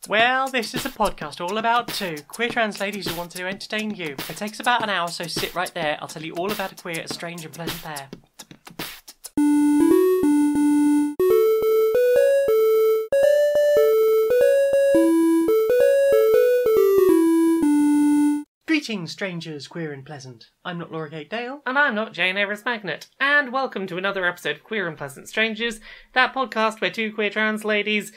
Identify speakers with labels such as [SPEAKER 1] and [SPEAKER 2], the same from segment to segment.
[SPEAKER 1] Well, this is a podcast all about two queer trans ladies who want to entertain you. It takes about an hour, so sit right there. I'll tell you all about a queer, strange and pleasant pair. Greetings, strangers, queer and pleasant. I'm not Laura Kate Dale.
[SPEAKER 2] And I'm not Jane Aerith Magnet. And welcome to another episode of Queer and Pleasant Strangers, that podcast where two queer trans ladies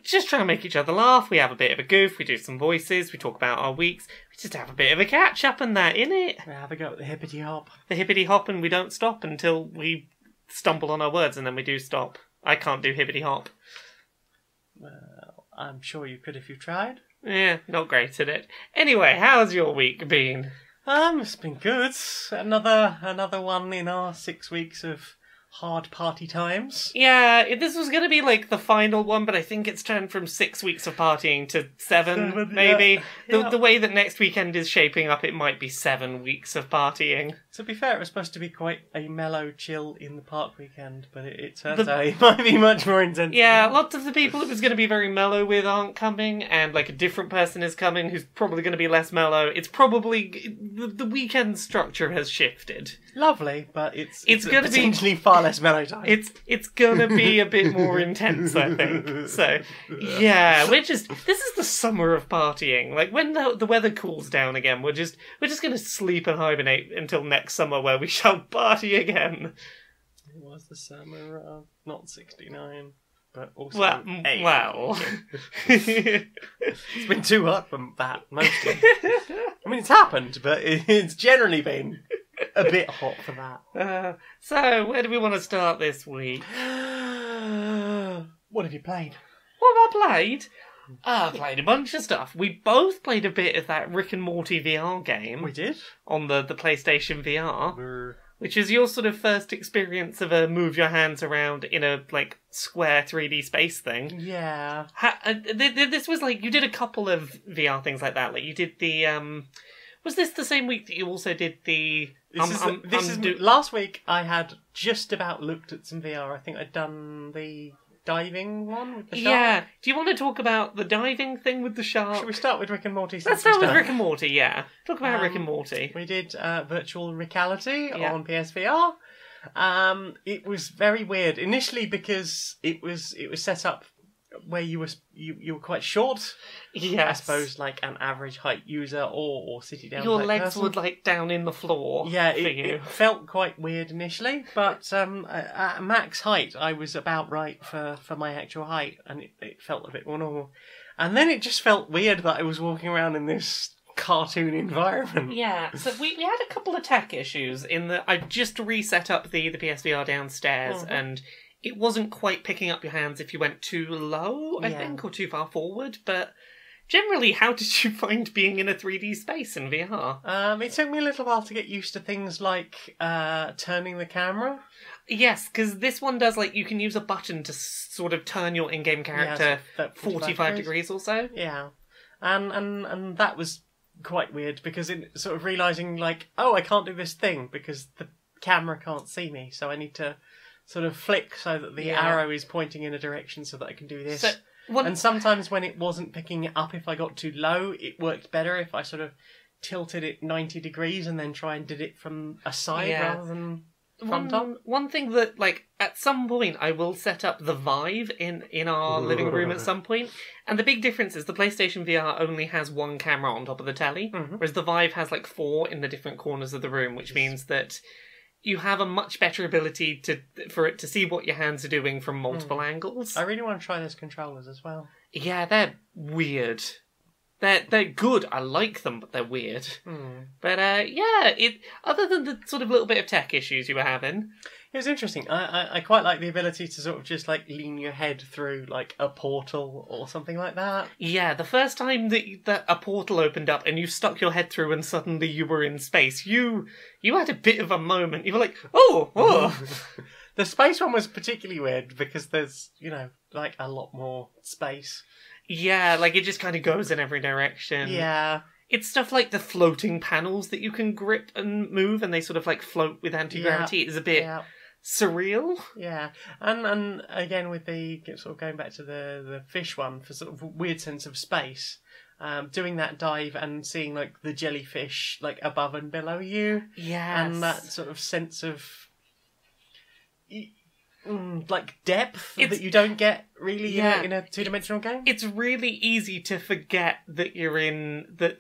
[SPEAKER 2] just try and make each other laugh. We have a bit of a goof, we do some voices, we talk about our weeks, we just have a bit of a catch up and that, innit?
[SPEAKER 1] We have a go at the hippity hop.
[SPEAKER 2] The hippity hop, and we don't stop until we stumble on our words, and then we do stop. I can't do hippity hop.
[SPEAKER 1] Well, I'm sure you could if you tried.
[SPEAKER 2] Yeah, not great at it. Anyway, how's your week been?
[SPEAKER 1] It's been good. Another one in our 6 weeks of hard party times.
[SPEAKER 2] Yeah, this was going to be like the final one, but I think it's turned from 6 weeks of partying to seven maybe.
[SPEAKER 1] Yeah.
[SPEAKER 2] The way that next weekend is shaping up, it might be 7 weeks of partying.
[SPEAKER 1] To be fair, it was supposed to be quite a mellow chill in the park weekend, but it turns out it might be much more intense.
[SPEAKER 2] Yeah, lots of the people it was going to be very mellow with aren't coming, and like a different person is coming who's probably going to be less mellow. It's probably... the weekend structure has shifted.
[SPEAKER 1] Lovely, but it's
[SPEAKER 2] going to be
[SPEAKER 1] potentially far less mellow time.
[SPEAKER 2] It's going to be a bit more intense, I think. So, yeah, this is the summer of partying. Like, when the weather cools down again, we're just going to sleep and hibernate until next summer, where we shall party again.
[SPEAKER 1] It was the summer of not 69, but also
[SPEAKER 2] well.
[SPEAKER 1] It's been too hot for that, mostly. I mean, it's happened, but it's generally been a bit hot for that.
[SPEAKER 2] So, where do we want to start this week?
[SPEAKER 1] What have you played?
[SPEAKER 2] What have I played? I played a bunch of stuff. We both played a bit of that Rick and Morty VR game.
[SPEAKER 1] We did?
[SPEAKER 2] On the PlayStation VR. Which is your sort of first experience of a move your hands around in a, like, square 3D space thing.
[SPEAKER 1] Yeah.
[SPEAKER 2] This was, like, you did a couple of VR things like that. Like, you did the, was this the same week that you also did the...
[SPEAKER 1] Last week I had just about looked at some VR. I think I'd done the diving one with the shark.
[SPEAKER 2] Yeah. Do you want to talk about the diving thing with the shark?
[SPEAKER 1] Should we start with Rick and Morty?
[SPEAKER 2] Let's start with Rick and Morty, yeah. Talk about Rick and Morty.
[SPEAKER 1] We did virtual Rickality on PSVR. It was very weird initially because it was set up where you were quite short.
[SPEAKER 2] Yes.
[SPEAKER 1] I suppose like an average height user or sitting down.
[SPEAKER 2] Your legs
[SPEAKER 1] person.
[SPEAKER 2] were like down in the floor.
[SPEAKER 1] Yeah,
[SPEAKER 2] for you.
[SPEAKER 1] It felt quite weird initially, but at max height I was about right for my actual height, and it felt a bit more normal. And then it just felt weird that I was walking around in this cartoon environment.
[SPEAKER 2] Yeah, so we had a couple of tech issues in that I just reset up the PSVR downstairs, and it wasn't quite picking up your hands if you went too low, I think, or too far forward, but generally, how did you find being in a 3D space in VR?
[SPEAKER 1] It took me a little while to get used to things like turning the camera.
[SPEAKER 2] Yes, because this one does, like, you can use a button to sort of turn your in-game character 45 degrees or so.
[SPEAKER 1] Yeah, and that was quite weird, because it sort of realising, like, oh, I can't do this thing because the camera can't see me, so I need to sort of flick so that the arrow is pointing in a direction so that I can do this. And sometimes when it wasn't picking it up, if I got too low, it worked better if I sort of tilted it 90 degrees and then try and did it from a side rather than from top.
[SPEAKER 2] One thing that, like, at some point I will set up the Vive in our living room at some point, and the big difference is the PlayStation VR only has one camera on top of the telly, whereas the Vive has, like, 4 in the different corners of the room, which means that you have a much better ability for it to see what your hands are doing from multiple angles.
[SPEAKER 1] I really want to try those controllers as well.
[SPEAKER 2] Yeah, they're weird. They're good. I like them, but they're weird. But other than the sort of little bit of tech issues you were having,
[SPEAKER 1] it was interesting. I quite like the ability to sort of just like lean your head through like a portal or something like that.
[SPEAKER 2] Yeah, the first time that a portal opened up and you stuck your head through and suddenly you were in space, you had a bit of a moment. You were like, oh.
[SPEAKER 1] The space one was particularly weird because there's, like a lot more space.
[SPEAKER 2] Yeah, like it just kind of goes in every direction.
[SPEAKER 1] Yeah.
[SPEAKER 2] It's stuff like the floating panels that you can grip and move, and they sort of like float with anti-gravity. It's a bit surreal.
[SPEAKER 1] Yeah, and again with the sort of going back to the fish one for sort of a weird sense of space, doing that dive and seeing like the jellyfish like above and below you, and that sort of sense of like depth that you don't get really in a two-dimensional game.
[SPEAKER 2] It's really easy to forget that you're in that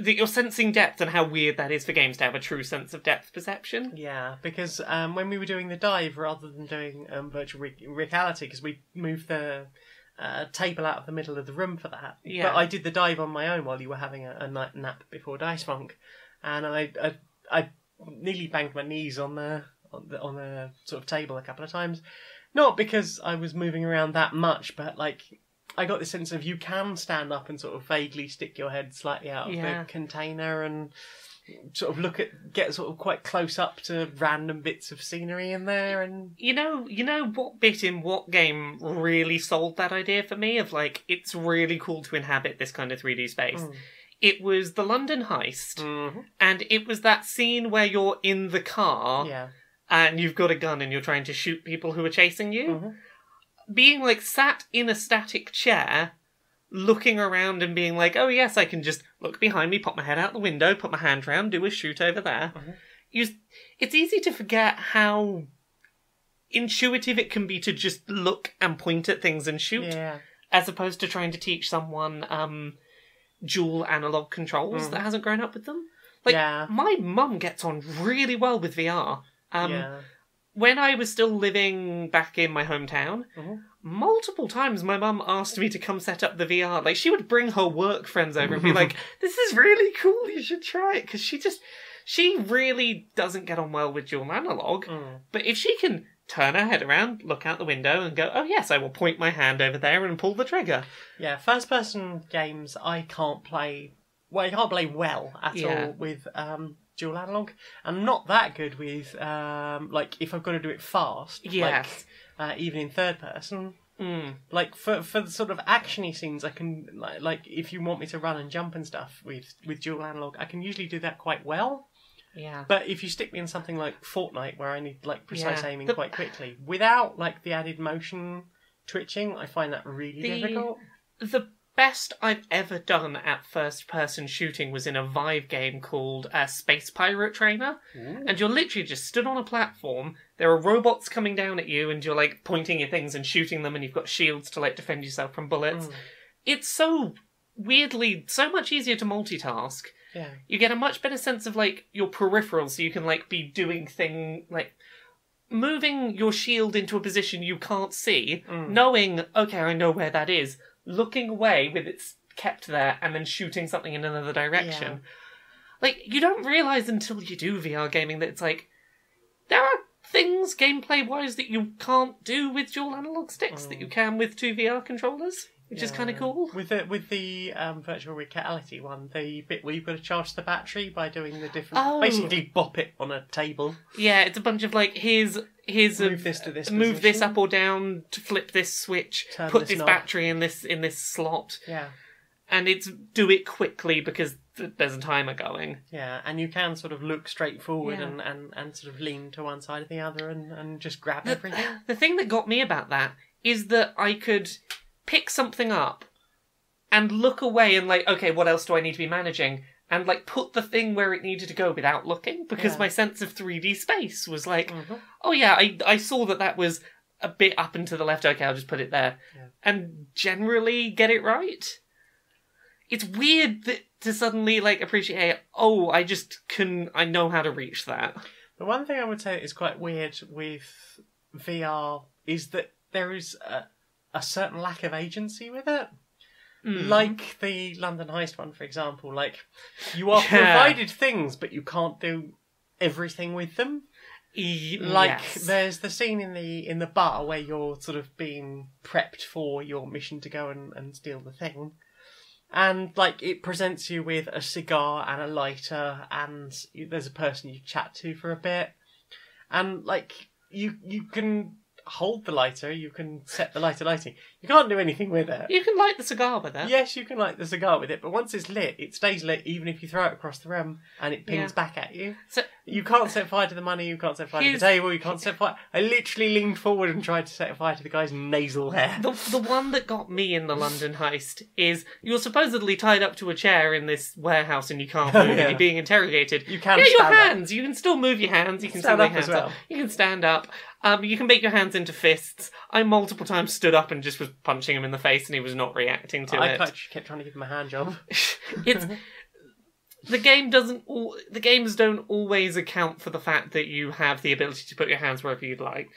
[SPEAKER 2] that you're sensing depth, and how weird that is for games to have a true sense of depth perception.
[SPEAKER 1] Yeah, because when we were doing the dive, rather than doing virtual Rickality, because we moved the table out of the middle of the room for that.
[SPEAKER 2] Yeah.
[SPEAKER 1] But I did the dive on my own while you were having a night nap before Dice Funk, and I nearly banged my knees on the sort of table a couple of times. Not because I was moving around that much, but like I got the sense of you can stand up and sort of vaguely stick your head slightly out of the container and sort of get sort of quite close up to random bits of scenery in there. And
[SPEAKER 2] you know what bit in what game really sold that idea for me of like, it's really cool to inhabit this kind of 3D space. It was the London heist, and it was that scene where you're in the car and you've got a gun and you're trying to shoot people who are chasing you. Being like sat in a static chair, looking around and being like, oh yes, I can just look behind me, pop my head out the window, put my hand round, do a shoot over there. It's easy to forget how intuitive it can be to just look and point at things and shoot, as opposed to trying to teach someone dual analog controls that hasn't grown up with them. Like, my mum gets on really well with VR. When I was still living back in my hometown, multiple times my mum asked me to come set up the VR. Like, she would bring her work friends over and be like, this is really cool, you should try it. Because she really doesn't get on well with dual analog. But if she can turn her head around, look out the window and go, oh yes, I will point my hand over there and pull the trigger. Yeah, first-person games I can't play well at all with dual analog. I'm not that good with like if I've got to do it fast, like even in third person. Like for the sort of actiony scenes, I can like if you want me to run and jump and stuff with dual analog, I can usually do that quite well. But if you stick me in something like Fortnite, where I need like precise aiming quite quickly, without like the added motion twitching, I find that really difficult. The best I've ever done at first-person shooting was in a Vive game called Space Pirate Trainer. And you're literally just stood on a platform, there are robots coming down at you, and you're like pointing your things and shooting them, and you've got shields to like defend yourself from bullets. It's so weirdly so much easier to multitask. You get a much better sense of like your peripherals, so you can like be doing like moving your shield into a position you can't see, knowing, okay, I know where that is, looking away with it kept there, and then shooting something in another direction. Like, you don't realise until you do VR gaming that it's like, there are things gameplay-wise that you can't do with dual analog sticks that you can with two VR controllers, which is kind of cool. With the virtual reality one, the bit where you've got to charge the battery by doing the different... Basically bop it on a table. Yeah, it's a bunch of like, here's move this to this move position. This up or down to flip this switch, put this battery in this slot. And it's do it quickly because there's a timer going. And you can sort of look straight forward and sort of lean to one side or the other and just grab everything. The thing that got me about that is that I could pick something up and look away and like, okay, what else do I need to be managing? And like put the thing where it needed to go without looking, because my sense of 3D space was like, oh yeah, I saw that was a bit up and to the left, okay, I'll just put it there. And generally get it right. It's weird to suddenly like appreciate, I know how to reach that. The one thing I would say is quite weird with VR is that there is a certain lack of agency with it. Like the London heist one, for example. Like, you are provided things, but you can't do everything with them. There's the scene in the bar where you're sort of being prepped for your mission to go and steal the thing. And, like, it presents you with a cigar and a lighter, and there's a person you chat to for a bit. And, like, you can hold the lighter, you can set the lighter lighting. You can't do anything with it. You can light the cigar with it. Yes, you can light the cigar with it, but once it's lit, it stays lit even if you throw it across the room and it pings back at you. So
[SPEAKER 1] You can't set fire to the money, you can't set fire to the table, you can't set fire... I literally leaned forward and tried to set fire to the guy's nasal hair.
[SPEAKER 2] The one that got me in the London heist is you're supposedly tied up to a chair in this warehouse and you can't move and you're being interrogated.
[SPEAKER 1] You can
[SPEAKER 2] your
[SPEAKER 1] stand
[SPEAKER 2] hands! Up. You can still move your hands, you can
[SPEAKER 1] stand
[SPEAKER 2] still
[SPEAKER 1] up
[SPEAKER 2] make hands
[SPEAKER 1] as well.
[SPEAKER 2] up. You can stand up. You can make your hands into fists. I multiple times stood up and just was punching him in the face and he was not reacting to it.
[SPEAKER 1] I kept trying to give him a hand job.
[SPEAKER 2] It's... The games don't always account for the fact that you have the ability to put your hands wherever you'd like.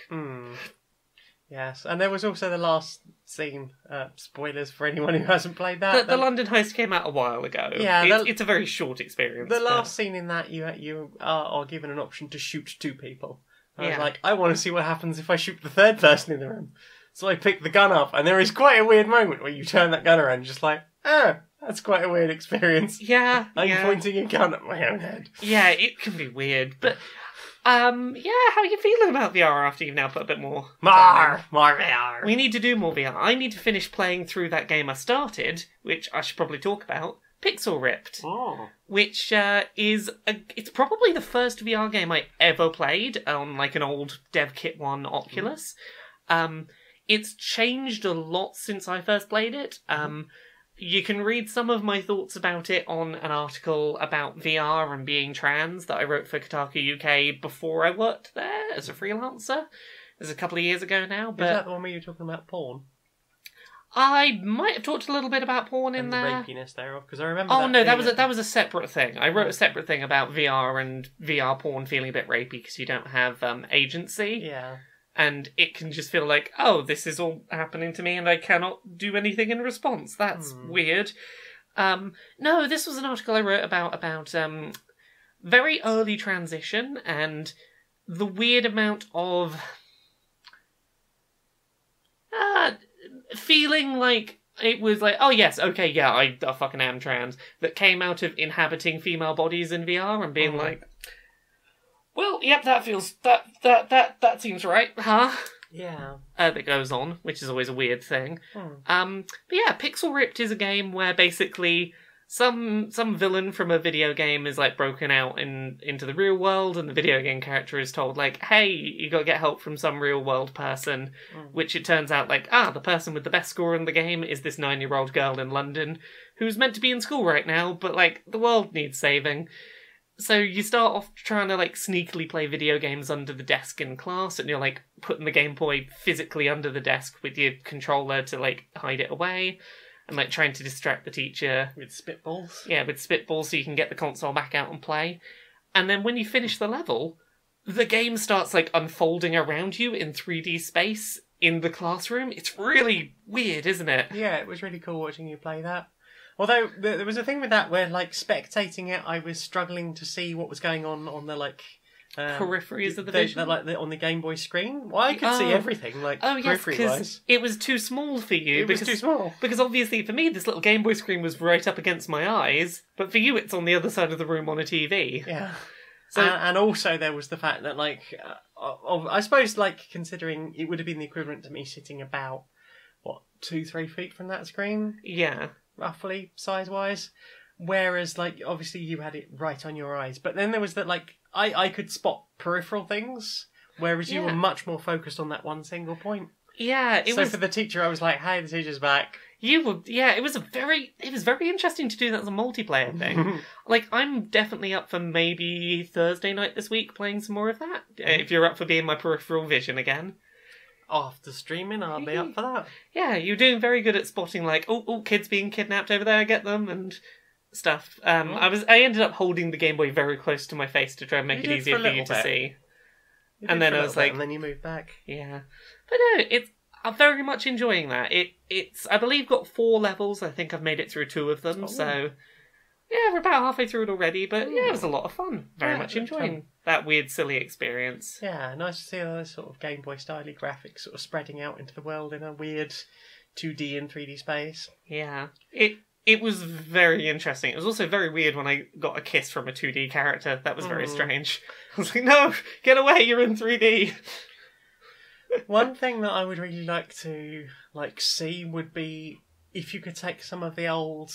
[SPEAKER 1] Yes, and there was also the last scene. Spoilers for anyone who hasn't played that.
[SPEAKER 2] The London heist came out a while ago.
[SPEAKER 1] Yeah,
[SPEAKER 2] it's a very short experience.
[SPEAKER 1] The last scene in that, you are given an option to shoot 2 people. I was like, I want to see what happens if I shoot the 3rd person in the room. So I picked the gun up, and there is quite a weird moment where you turn that gun around and just like, that's quite a weird experience.
[SPEAKER 2] Yeah.
[SPEAKER 1] I'm pointing a gun at my own head.
[SPEAKER 2] Yeah, it can be weird. But, how are you feeling about VR after you've now put a bit more...
[SPEAKER 1] More VR.
[SPEAKER 2] We need to do more VR. I need to finish playing through that game I started, which I should probably talk about, Pixel Ripped.
[SPEAKER 1] Oh.
[SPEAKER 2] Which it's probably the first VR game I ever played on like an old Dev Kit 1 Oculus. It's changed a lot since I first played it. You can read some of my thoughts about it on an article about VR and being trans that I wrote for Kotaku UK before I worked there as a freelancer. It was a couple of years ago now. But
[SPEAKER 1] is that the one where you were talking about porn?
[SPEAKER 2] I might have talked a little bit about porn in there.
[SPEAKER 1] And the rapiness thereof, because I remember.
[SPEAKER 2] Oh no, that was a separate thing. I wrote a separate thing about VR and VR porn feeling a bit rapey because you don't have agency.
[SPEAKER 1] Yeah.
[SPEAKER 2] And it can just feel like, oh, this is all happening to me and I cannot do anything in response. That's weird. No, this was an article I wrote about very early transition and the weird amount of feeling like it was like, oh yes, okay, yeah, I fucking am trans, that came out of inhabiting female bodies in VR and being like, well, yep, that seems right, huh?
[SPEAKER 1] Yeah.
[SPEAKER 2] That goes on, which is always a weird thing. But yeah, Pixel Ripped is a game where basically some villain from a video game is like broken out into the real world, and the video game character is told like, hey, you gotta get help from some real world person, which it turns out like, the person with the best score in the game is this 9-year-old girl in London who's meant to be in school right now, but like, the world needs saving. So you start off trying to like sneakily play video games under the desk in class, and you're like putting the Game Boy physically under the desk with your controller to like hide it away, and like trying to distract the teacher.
[SPEAKER 1] With spitballs?
[SPEAKER 2] Yeah, with spitballs so you can get the console back out and play. And then when you finish the level, the game starts like unfolding around you in 3D space in the classroom. It's really weird, isn't it?
[SPEAKER 1] Yeah, it was really cool watching you play that. Although, there was a thing with that where, like, spectating it, I was struggling to see what was going on the, like...
[SPEAKER 2] peripheries of the vision?
[SPEAKER 1] On the Game Boy screen. Well, I could see everything, like, periphery-wise.
[SPEAKER 2] It was too small for you.
[SPEAKER 1] It was too small.
[SPEAKER 2] Because obviously, for me, this little Game Boy screen was right up against my eyes, but for you, it's on the other side of the room on a TV.
[SPEAKER 1] Yeah. So, and also there was the fact that, like, I suppose, like, considering it would have been the equivalent to me sitting about, 2-3 feet from that screen?
[SPEAKER 2] Yeah.
[SPEAKER 1] Roughly, size-wise. Whereas, like, obviously you had it right on your eyes. But then there was that, like, I could spot peripheral things, whereas you were much more focused on that one single point.
[SPEAKER 2] Yeah,
[SPEAKER 1] So for the teacher, I was like, hey, the teacher's back.
[SPEAKER 2] It was very interesting to do that as a multiplayer thing. Like, I'm definitely up for maybe Thursday night this week playing some more of that. If you're up for being my peripheral vision again.
[SPEAKER 1] After streaming, I'll be up for that.
[SPEAKER 2] Yeah, you're doing very good at spotting, like, kids being kidnapped over there, get them, and stuff. I ended up holding the Game Boy very close to my face to try and make it easier for you to see.
[SPEAKER 1] And then I was like... And then you moved back.
[SPEAKER 2] Yeah. But no, I'm very much enjoying that. It's, I believe, got 4 levels. I think I've made it through 2 of them, so... Yeah, we're about halfway through it already, but yeah, it was a lot of fun. Very much enjoying that weird, silly experience.
[SPEAKER 1] Yeah, nice to see those sort of Game Boy styly graphics sort of spreading out into the world in a weird 2D and 3D space.
[SPEAKER 2] Yeah, it was very interesting. It was also very weird when I got a kiss from a 2D character. That was very strange. I was like, no, get away, you're in 3D.
[SPEAKER 1] One thing that I would really like to see would be if you could take some of the old...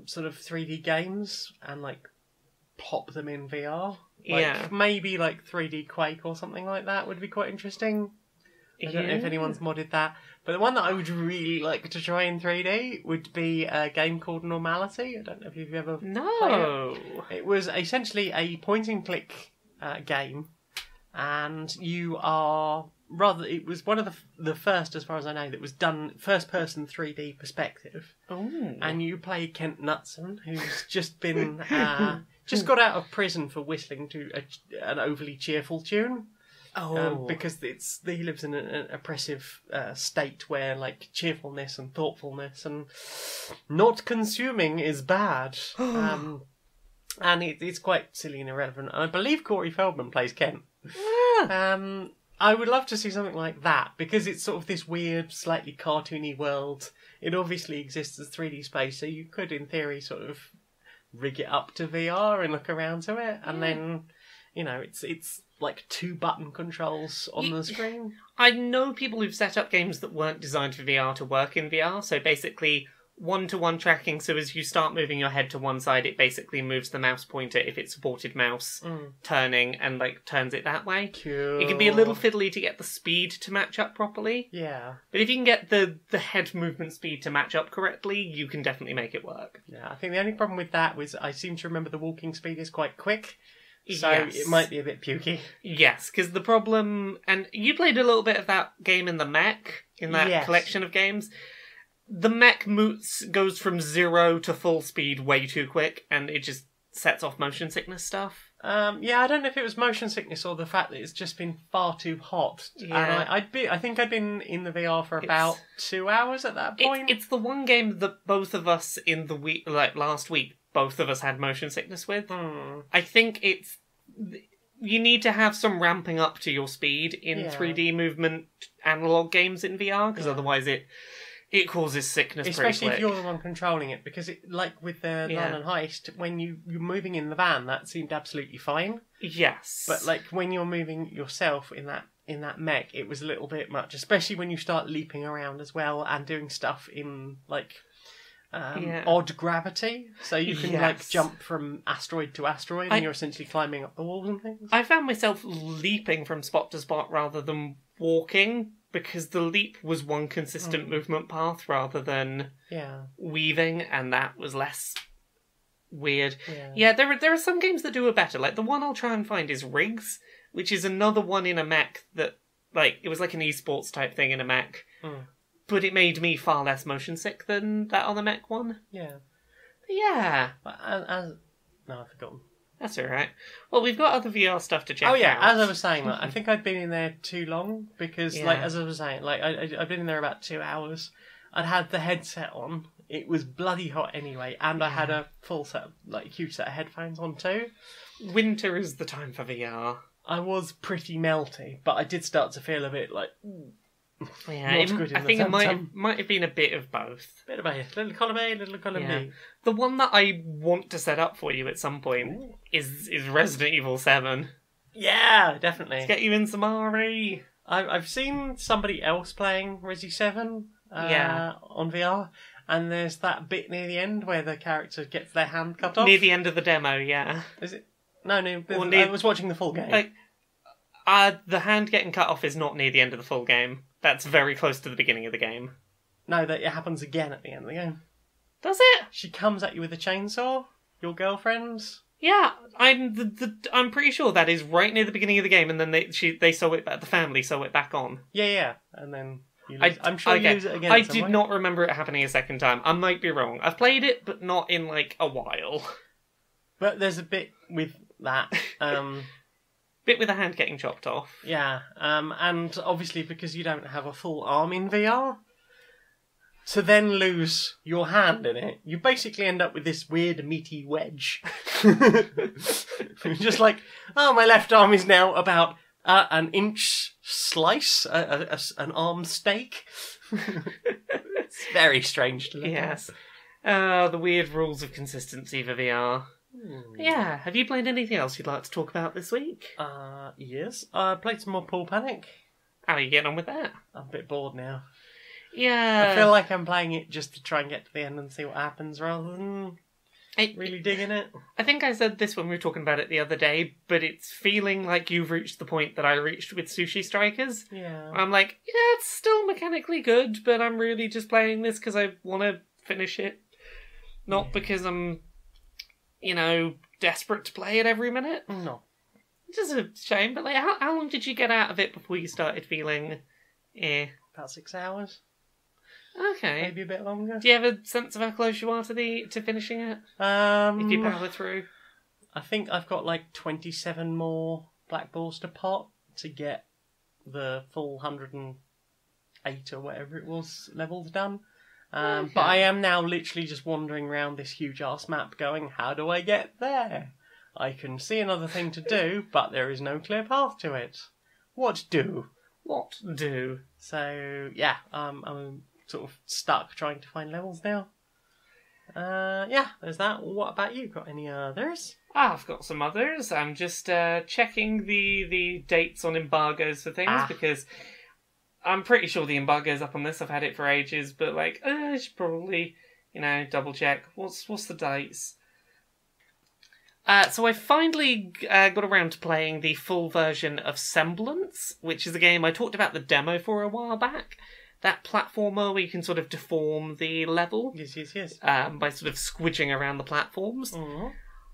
[SPEAKER 1] sort of 3D games and like pop them in VR. Like, maybe like 3D Quake or something like that would be quite interesting. I don't know if anyone's modded that. But the one that I would really like to try in 3D would be a game called Normality. I don't know if you've ever played it. It was essentially a point-and-click game. And you are... it was one of the first, as far as I know, that was done first-person 3D perspective.
[SPEAKER 2] Oh.
[SPEAKER 1] And you play Kent Knutson, who's just been... just got out of prison for whistling to an overly cheerful tune. Because he lives in an oppressive state where like cheerfulness and thoughtfulness and not consuming is bad. And it's quite silly and irrelevant. And I believe Corey Feldman plays Kent. I would love to see something like that because it's sort of this weird, slightly cartoony world. It obviously exists as 3D space, so you could, in theory, sort of rig it up to VR and look around to it, and then it's like 2 button controls on the screen.
[SPEAKER 2] I know people who've set up games that weren't designed for VR to work in VR, so basically one-to-one tracking, so as you start moving your head to one side, it basically moves the mouse pointer, if it's supported mouse, turning, and like turns it that way.
[SPEAKER 1] Cool.
[SPEAKER 2] It can be a little fiddly to get the speed to match up properly.
[SPEAKER 1] Yeah.
[SPEAKER 2] But if you can get the head movement speed to match up correctly, you can definitely make it work.
[SPEAKER 1] Yeah, I think the only problem with that was I seem to remember the walking speed is quite quick. So it might be a bit pukey.
[SPEAKER 2] Yes, because the problem... And you played a little bit of that game in the mech, in that collection of games. The mech goes from 0 to full speed way too quick, and it just sets off motion sickness stuff.
[SPEAKER 1] Yeah, I don't know if it was motion sickness or the fact that it's just been far too hot.
[SPEAKER 2] Yeah.
[SPEAKER 1] And I think I'd been in the VR for about 2 hours at that point.
[SPEAKER 2] It's the one game that both of us in the week, like last week, both of us had motion sickness with. I think you need to have some ramping up to your speed in 3D movement analog games in VR, because otherwise it causes sickness
[SPEAKER 1] especially
[SPEAKER 2] pretty quick.
[SPEAKER 1] If you're the one controlling it, because like with the London Heist, when you're moving in the van, that seemed absolutely fine.
[SPEAKER 2] Yes.
[SPEAKER 1] But like when you're moving yourself in that mech, it was a little bit much, especially when you start leaping around as well and doing stuff in like odd gravity, so you can like jump from asteroid to asteroid, and you're essentially climbing up the walls and things.
[SPEAKER 2] I found myself leaping from spot to spot rather than walking, because the leap was one consistent movement path rather than weaving, and that was less weird. Yeah, there are some games that do it better. Like the one I'll try and find is Rigs, which is another one in a mech that, like, it was like an esports type thing in a mech. But it made me far less motion sick than that other mech one.
[SPEAKER 1] Yeah.
[SPEAKER 2] But yeah.
[SPEAKER 1] But no, I've forgotten.
[SPEAKER 2] That's alright. Well, we've got other VR stuff to check out.
[SPEAKER 1] Oh yeah, as I was saying, like, I think I'd been in there too long, because, like, as I was saying, like, I'd been in there about 2 hours. I'd had the headset on. It was bloody hot anyway, and I had a full set, huge set of headphones on too.
[SPEAKER 2] Winter is the time for VR.
[SPEAKER 1] I was pretty melty, but I did start to feel a bit like...
[SPEAKER 2] Yeah, I think it might have been a bit of both.
[SPEAKER 1] Bit of both. Little column A, little column B.
[SPEAKER 2] The one that I want to set up for you at some point is Resident Evil 7.
[SPEAKER 1] Yeah, definitely.
[SPEAKER 2] Let's get you in some RE.
[SPEAKER 1] I've seen somebody else playing Resi 7 on VR, and there's that bit near the end where the character gets their hand cut off.
[SPEAKER 2] Near the end of the demo, yeah.
[SPEAKER 1] Is it? No, I was watching the full game.
[SPEAKER 2] Like, the hand getting cut off is not near the end of the full game. That's very close to the beginning of the game.
[SPEAKER 1] No, that it happens again at the end of the game.
[SPEAKER 2] Does it?
[SPEAKER 1] She comes at you with a chainsaw. Your girlfriend's.
[SPEAKER 2] Yeah, I'm pretty sure that is right near the beginning of the game, and then they sew it back. The family sew it back on.
[SPEAKER 1] Yeah, and then I'm sure you use it again.
[SPEAKER 2] I did not remember it happening a second time. I might be wrong. I've played it, but not in like a while.
[SPEAKER 1] But there's a bit with that.
[SPEAKER 2] Bit with a hand getting chopped off.
[SPEAKER 1] Yeah, and obviously because you don't have a full arm in VR, to then lose your hand in it, you basically end up with this weird meaty wedge. Just like, oh, my left arm is now about an inch slice, an arm steak. It's very strange to look at.
[SPEAKER 2] Yes. The weird rules of consistency for VR. Yeah, have you played anything else you'd like to talk about this week?
[SPEAKER 1] Yes. I played some more Pool Panic.
[SPEAKER 2] How are you getting on with that?
[SPEAKER 1] I'm a bit bored now.
[SPEAKER 2] Yeah.
[SPEAKER 1] I feel like I'm playing it just to try and get to the end and see what happens, rather than Really digging it.
[SPEAKER 2] I think I said this when we were talking about it the other day, but it's feeling like you've reached the point that I reached with Sushi Strikers.
[SPEAKER 1] Yeah.
[SPEAKER 2] I'm like, yeah, it's still mechanically good, but I'm really just playing this because I want to finish it. Not because I'm, desperate to play it every minute.
[SPEAKER 1] No.
[SPEAKER 2] Which is a shame, but how long did you get out of it before you started feeling,
[SPEAKER 1] About 6 hours.
[SPEAKER 2] Okay.
[SPEAKER 1] Maybe a bit longer.
[SPEAKER 2] Do you have a sense of how close you are to finishing it? If you power through?
[SPEAKER 1] I think I've got 27 more black balls to pot to get the full 108 or whatever it was levels done. But I am now literally just wandering around this huge ass map going, how do I get there? I can see another thing to do, but there is no clear path to it. What do? So, yeah, I'm sort of stuck trying to find levels now. There's that. What about you? Got any others?
[SPEAKER 2] I've got some others. I'm just checking the dates on embargoes for things because I'm pretty sure the embargo's up on this. I've had it for ages, but I should probably, double check. What's the dates? So I finally got around to playing the full version of Semblance, which is a game I talked about the demo for a while back. That platformer where you can sort of deform the level.
[SPEAKER 1] Yes.
[SPEAKER 2] By sort of squidging around the platforms.
[SPEAKER 1] Mm-hmm.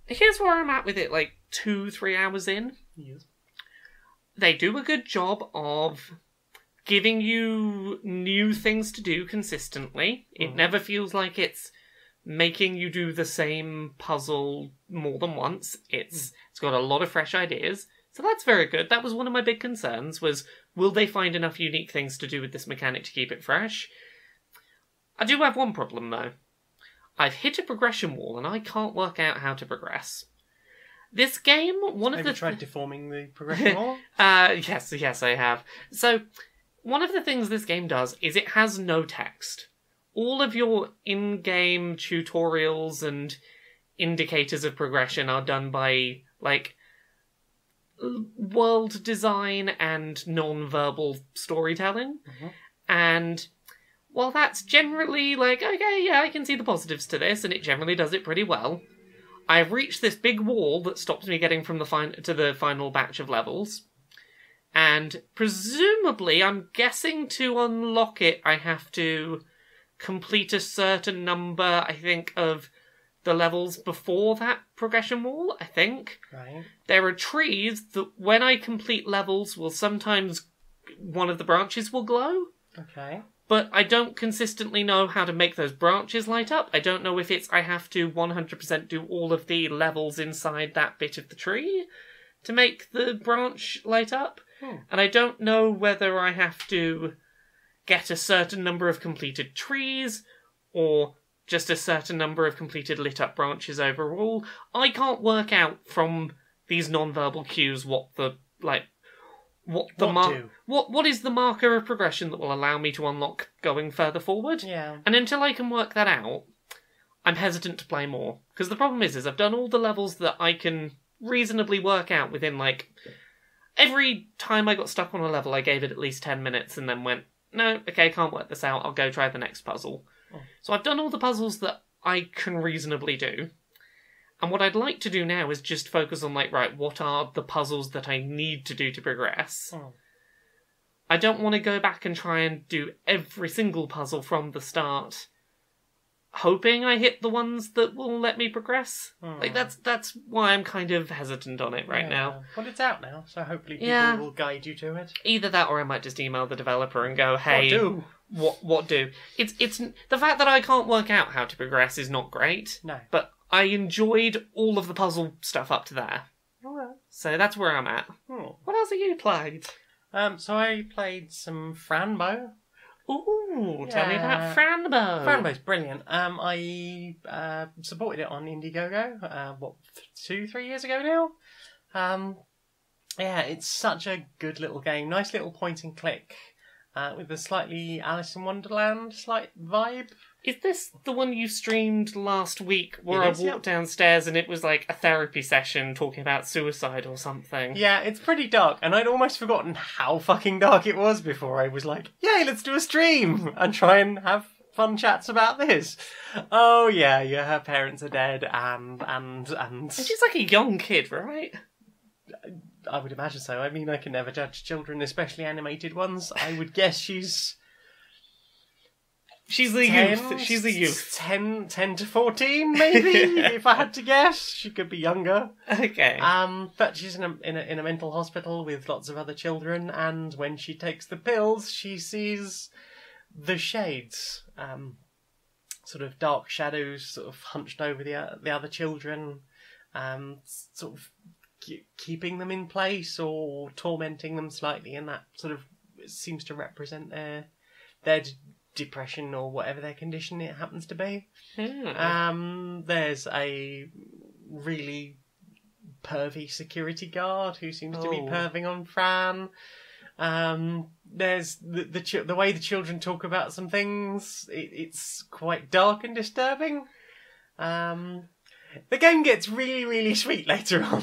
[SPEAKER 2] Here's where I'm at with it, 2-3 hours in.
[SPEAKER 1] Yes.
[SPEAKER 2] They do a good job of giving you new things to do consistently. It never feels like it's making you do the same puzzle more than once. It's got a lot of fresh ideas. So that's very good. That was one of my big concerns, was will they find enough unique things to do with this mechanic to keep it fresh? I do have one problem, though. I've hit a progression wall, and I can't work out how to progress. This game,
[SPEAKER 1] Have you tried deforming the progression wall?
[SPEAKER 2] Yes, I have. So, one of the things this game does is it has no text. All of your in-game tutorials and indicators of progression are done by, world design and non-verbal storytelling. Mm-hmm. And while that's generally okay, yeah, I can see the positives to this, and it generally does it pretty well, I've reached this big wall that stops me getting from to the final batch of levels. And presumably, I'm guessing to unlock it, I have to complete a certain number, I think, of the levels before that progression wall, I think.
[SPEAKER 1] Right.
[SPEAKER 2] There are trees that, when I complete levels, will sometimes one of the branches will glow.
[SPEAKER 1] Okay.
[SPEAKER 2] But I don't consistently know how to make those branches light up. I don't know if I have to 100% do all of the levels inside that bit of the tree to make the branch light up. And I don't know whether I have to get a certain number of completed trees or just a certain number of completed lit up branches overall. I can't work out from these non-verbal cues what is the marker of progression that will allow me to unlock going further forward.
[SPEAKER 1] Yeah.
[SPEAKER 2] And until I can work that out, I'm hesitant to play more. Because the problem is I've done all the levels that I can reasonably work out within, every time I got stuck on a level, I gave it at least 10 minutes and then went, no, okay, can't work this out, I'll go try the next puzzle. Oh. So I've done all the puzzles that I can reasonably do. And what I'd like to do now is just focus on, what are the puzzles that I need to do to progress? Oh. I don't want to go back and try and do every single puzzle from the start, hoping I hit the ones that will let me progress. That's why I'm kind of hesitant on it right now.
[SPEAKER 1] Well, it's out now, so hopefully people will guide you to it.
[SPEAKER 2] Either that, or I might just email the developer and go, hey, what do? It's the fact that I can't work out how to progress is not great.
[SPEAKER 1] No.
[SPEAKER 2] But I enjoyed all of the puzzle stuff up to there.
[SPEAKER 1] Alright.
[SPEAKER 2] So that's where I'm at. What else have you played?
[SPEAKER 1] So I played some Fran Bow.
[SPEAKER 2] Ooh, tell me about Fran Bow.
[SPEAKER 1] Fran Bow's brilliant. I supported it on Indiegogo, 2-3 years ago now? It's such a good little game. Nice little point and click, with a slightly Alice in Wonderland slight vibe.
[SPEAKER 2] Is this the one you streamed last week where I walked downstairs and it was a therapy session talking about suicide or something?
[SPEAKER 1] Yeah, it's pretty dark, and I'd almost forgotten how fucking dark it was before I was like, yay, let's do a stream and try and have fun chats about this. Oh yeah, her parents are dead, and
[SPEAKER 2] And she's like a young kid, right?
[SPEAKER 1] I would imagine so. I mean, I can never judge children, especially animated ones. I would guess she's
[SPEAKER 2] the
[SPEAKER 1] 10,
[SPEAKER 2] youth. She's the youth.
[SPEAKER 1] 10 to 14, maybe. If I had to guess, she could be younger.
[SPEAKER 2] Okay.
[SPEAKER 1] But she's in a mental hospital with lots of other children, and when she takes the pills, she sees the shades, sort of dark shadows, sort of hunched over the other children, sort of keeping them in place or tormenting them slightly, and that sort of seems to represent their depression or whatever their condition it happens to be. There's a really pervy security guard who seems to be perving on Fran. There's the way the children talk about some things. It's quite dark and disturbing. The game gets really, really sweet later on.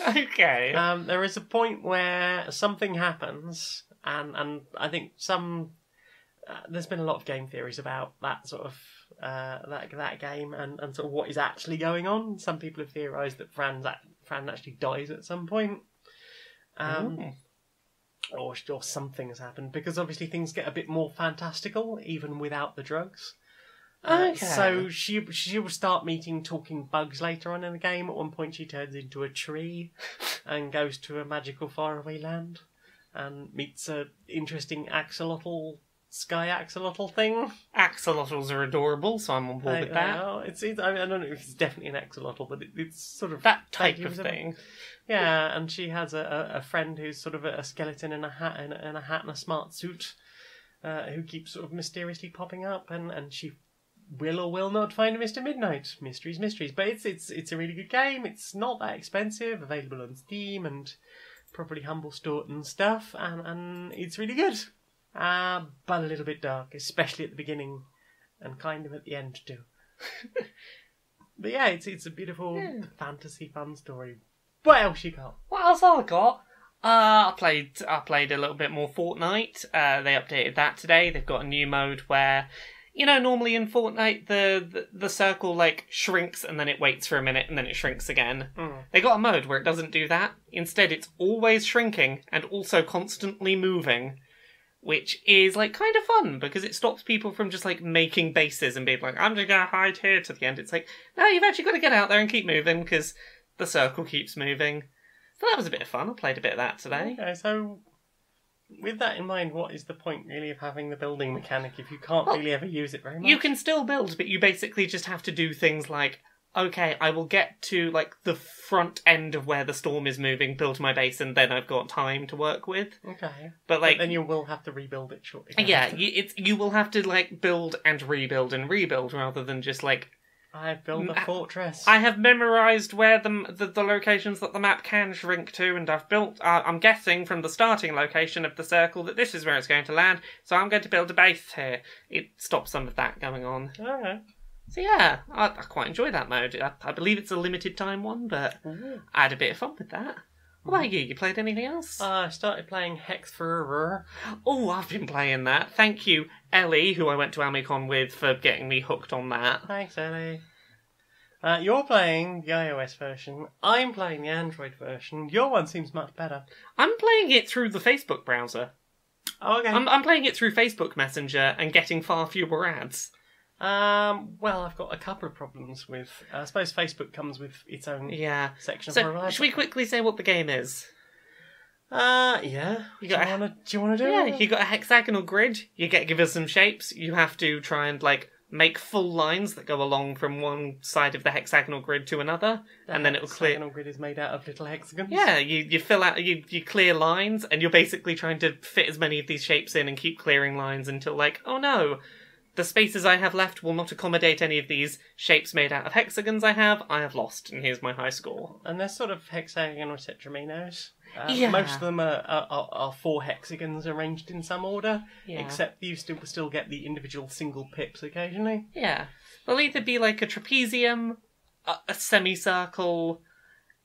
[SPEAKER 2] Okay.
[SPEAKER 1] There is a point where something happens, and I think there's been a lot of game theories about that sort of that game and sort of what is actually going on. Some people have theorised that Fran actually dies at some point, or something has happened, because obviously things get a bit more fantastical even without the drugs. So she will start meeting talking bugs later on in the game. At one point she turns into a tree and goes to a magical faraway land and meets a interesting sky axolotl thing.
[SPEAKER 2] Axolotls are adorable, so I'm on board with that.
[SPEAKER 1] I don't know if it's definitely an axolotl, but it's sort of
[SPEAKER 2] that type of thing.
[SPEAKER 1] Yeah, and she has a friend who's sort of a skeleton in a hat and a smart suit, who keeps sort of mysteriously popping up, and she will or will not find Mr. Midnight. Mysteries. But it's a really good game. It's not that expensive, available on Steam and probably humble store and stuff, and it's really good. But a little bit dark, especially at the beginning and kind of at the end too. But yeah, it's a beautiful fantasy fun story. What else you got?
[SPEAKER 2] What else I got? I played a little bit more Fortnite. They updated that today. They've got a new mode where, normally in Fortnite the circle like shrinks and then it waits for a minute and then it shrinks again. They got a mode where it doesn't do that. Instead, it's always shrinking and also constantly moving, which is like kind of fun because it stops people from just like making bases and being like, I'm just gonna hide here to the end. It's like, no, you've actually got to get out there and keep moving because the circle keeps moving. So that was a bit of fun. I played a bit of that today.
[SPEAKER 1] Okay, so with that in mind, what is the point really of having the building mechanic if you can't really ever use it very much?
[SPEAKER 2] You can still build, but you basically just have to do things like, okay, I will get to like the front end of where the storm is moving, build my base, and then I've got time to work with.
[SPEAKER 1] Okay,
[SPEAKER 2] but
[SPEAKER 1] then you will have to rebuild it shortly.
[SPEAKER 2] Yeah, you will have to like build and rebuild rather than just like.
[SPEAKER 1] I've built a fortress.
[SPEAKER 2] I have memorised where the locations that the map can shrink to, and I've built. I'm guessing from the starting location of the circle that this is where it's going to land. So I'm going to build a base here. It stops some of that going on.
[SPEAKER 1] Okay.
[SPEAKER 2] So yeah, I quite enjoy that mode. I believe it's a limited time one, but I had a bit of fun with that. What about you? You played anything else?
[SPEAKER 1] I started playing Hex Forever.
[SPEAKER 2] Oh, I've been playing that. Thank you, Ellie, who I went to Amicon with, for getting me hooked on that.
[SPEAKER 1] Thanks, Ellie. You're playing the iOS version. I'm playing the Android version. Your one seems much better.
[SPEAKER 2] I'm playing it through the Facebook browser.
[SPEAKER 1] Oh, okay.
[SPEAKER 2] I'm playing it through Facebook Messenger and getting far fewer ads.
[SPEAKER 1] Well, I've got a couple of problems with. I suppose Facebook comes with its own section of
[SPEAKER 2] So, should we quickly say what the game is?
[SPEAKER 1] Yeah. Do you want to do it?
[SPEAKER 2] Yeah, you got a hexagonal grid. You get given some shapes. You have to try and like make full lines that go along from one side of the hexagonal grid to another, and then it will clear.
[SPEAKER 1] The hexagonal grid is made out of little hexagons.
[SPEAKER 2] Yeah, you fill out, you clear lines, and you're basically trying to fit as many of these shapes in and keep clearing lines until like, oh no. The spaces I have left will not accommodate any of these shapes made out of hexagons I have lost, and here's my high score.
[SPEAKER 1] And they're sort of hexagonal tetraminos.
[SPEAKER 2] Yeah.
[SPEAKER 1] Most of them are 4 hexagons arranged in some order,
[SPEAKER 2] Yeah.
[SPEAKER 1] except you still get the individual single pips occasionally.
[SPEAKER 2] Yeah. They'll either be like a trapezium, a semicircle,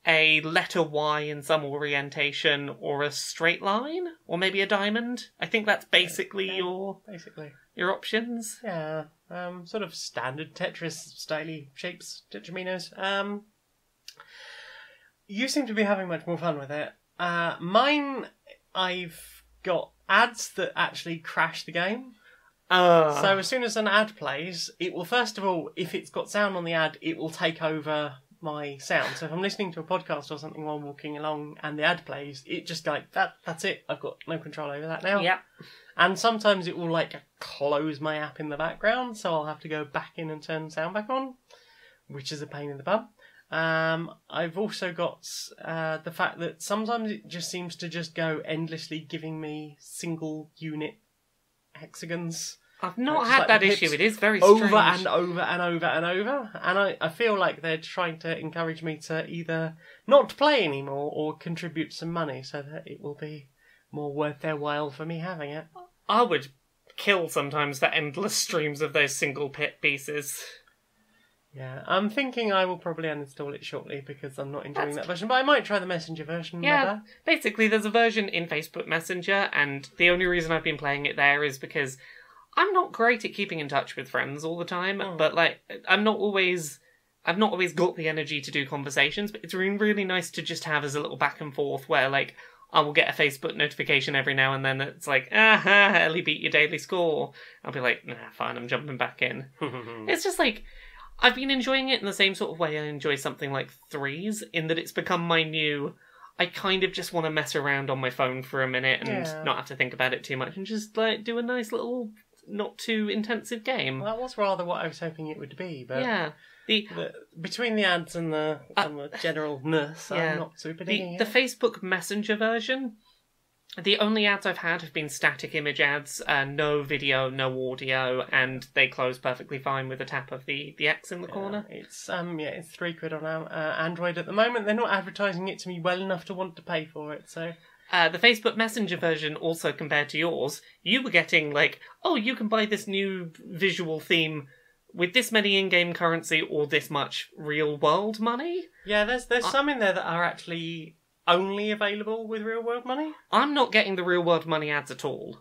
[SPEAKER 2] a letter Y in some orientation, or a straight line, or maybe a diamond. I think that's basically
[SPEAKER 1] Basically.
[SPEAKER 2] your options.
[SPEAKER 1] Yeah, sort of standard Tetris-style shapes, Tetraminos. You seem to be having much more fun with it. Mine, I've got ads that actually crash the game. So as soon as an ad plays, it will, first of all, if it's got sound on the ad, it will take over my sound. So if I'm listening to a podcast or something while walking along and the ad plays, it just that's it. I've got no control over that now.
[SPEAKER 2] Yeah.
[SPEAKER 1] And sometimes it will close my app in the background, so I'll have to go back in and turn the sound back on, which is a pain in the bum. I've also got the fact that sometimes it just seems to just go endlessly giving me single unit hexagons.
[SPEAKER 2] I've not had that issue. It is very strange.
[SPEAKER 1] Over and over and over and over. And I feel like they're trying to encourage me to either not play anymore or contribute some money so that it will be more worth their while for me having it.
[SPEAKER 2] I would kill sometimes for endless streams of those single pit pieces.
[SPEAKER 1] Yeah, I'm thinking I will probably uninstall it shortly because I'm not enjoying that version, but I might try the Messenger version.
[SPEAKER 2] Yeah, basically there's a version in Facebook Messenger, and the only reason I've been playing it there is because I'm not great at keeping in touch with friends all the time, but I've not always got the energy to do conversations, but it's really nice to just have as a little back and forth where I will get a Facebook notification every now and then that's like, Ellie beat your daily score. I'll be like, nah, fine, I'm jumping back in. It's just I've been enjoying it in the same sort of way I enjoy something like Threes, in that it's become my new... I kind of just want to mess around on my phone for a minute and not have to think about it too much and just do a nice little, not too intensive game.
[SPEAKER 1] Well, that was rather what I was hoping it would be, but...
[SPEAKER 2] Yeah.
[SPEAKER 1] Between the ads and the generalness, I'm not super digging it.
[SPEAKER 2] The Facebook Messenger version, the only ads I've had have been static image ads, no video, no audio, and they close perfectly fine with a tap of the X in the corner.
[SPEAKER 1] It's £3 on Android at the moment. They're not advertising it to me well enough to want to pay for it, so...
[SPEAKER 2] The Facebook Messenger version, also compared to yours, you were getting you can buy this new visual theme with this many in-game currency or this much real-world money.
[SPEAKER 1] Yeah, there's some in there that are actually only available with real-world money.
[SPEAKER 2] I'm not getting the real-world money ads at all.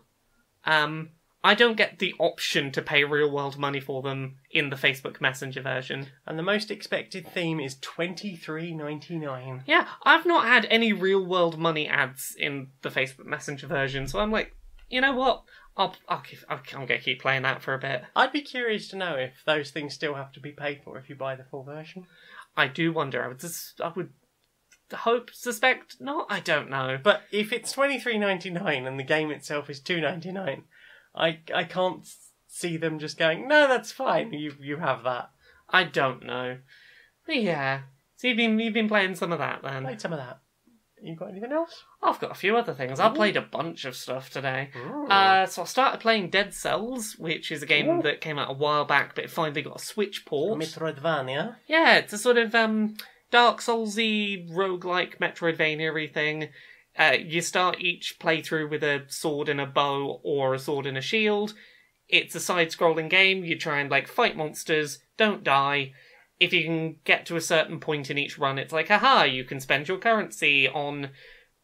[SPEAKER 2] I don't get the option to pay real-world money for them in the Facebook Messenger version.
[SPEAKER 1] And the most expected theme is $23.99.
[SPEAKER 2] Yeah, I've not had any real-world money ads in the Facebook Messenger version, so I'm like, you know what? I'm going to keep playing that for a bit.
[SPEAKER 1] I'd be curious to know if those things still have to be paid for if you buy the full version.
[SPEAKER 2] I do wonder. I would suspect not. I don't know.
[SPEAKER 1] But if it's $23.99 and the game itself is $2.99, I can't see them just going, no, that's fine. You have that.
[SPEAKER 2] I don't know. But yeah. So you've been playing some of that then?
[SPEAKER 1] Played some of that. You got anything else?
[SPEAKER 2] I've got a few other things. I played a bunch of stuff today. So I started playing Dead Cells, which is a game that came out a while back, but it finally got a Switch port.
[SPEAKER 1] Metroidvania.
[SPEAKER 2] Yeah, it's a sort of Dark Souls-y, roguelike Metroidvania-y thing. You start each playthrough with a sword and a bow, or a sword and a shield. It's a side-scrolling game. You try and fight monsters, don't die. If you can get to a certain point in each run, it's haha, you can spend your currency on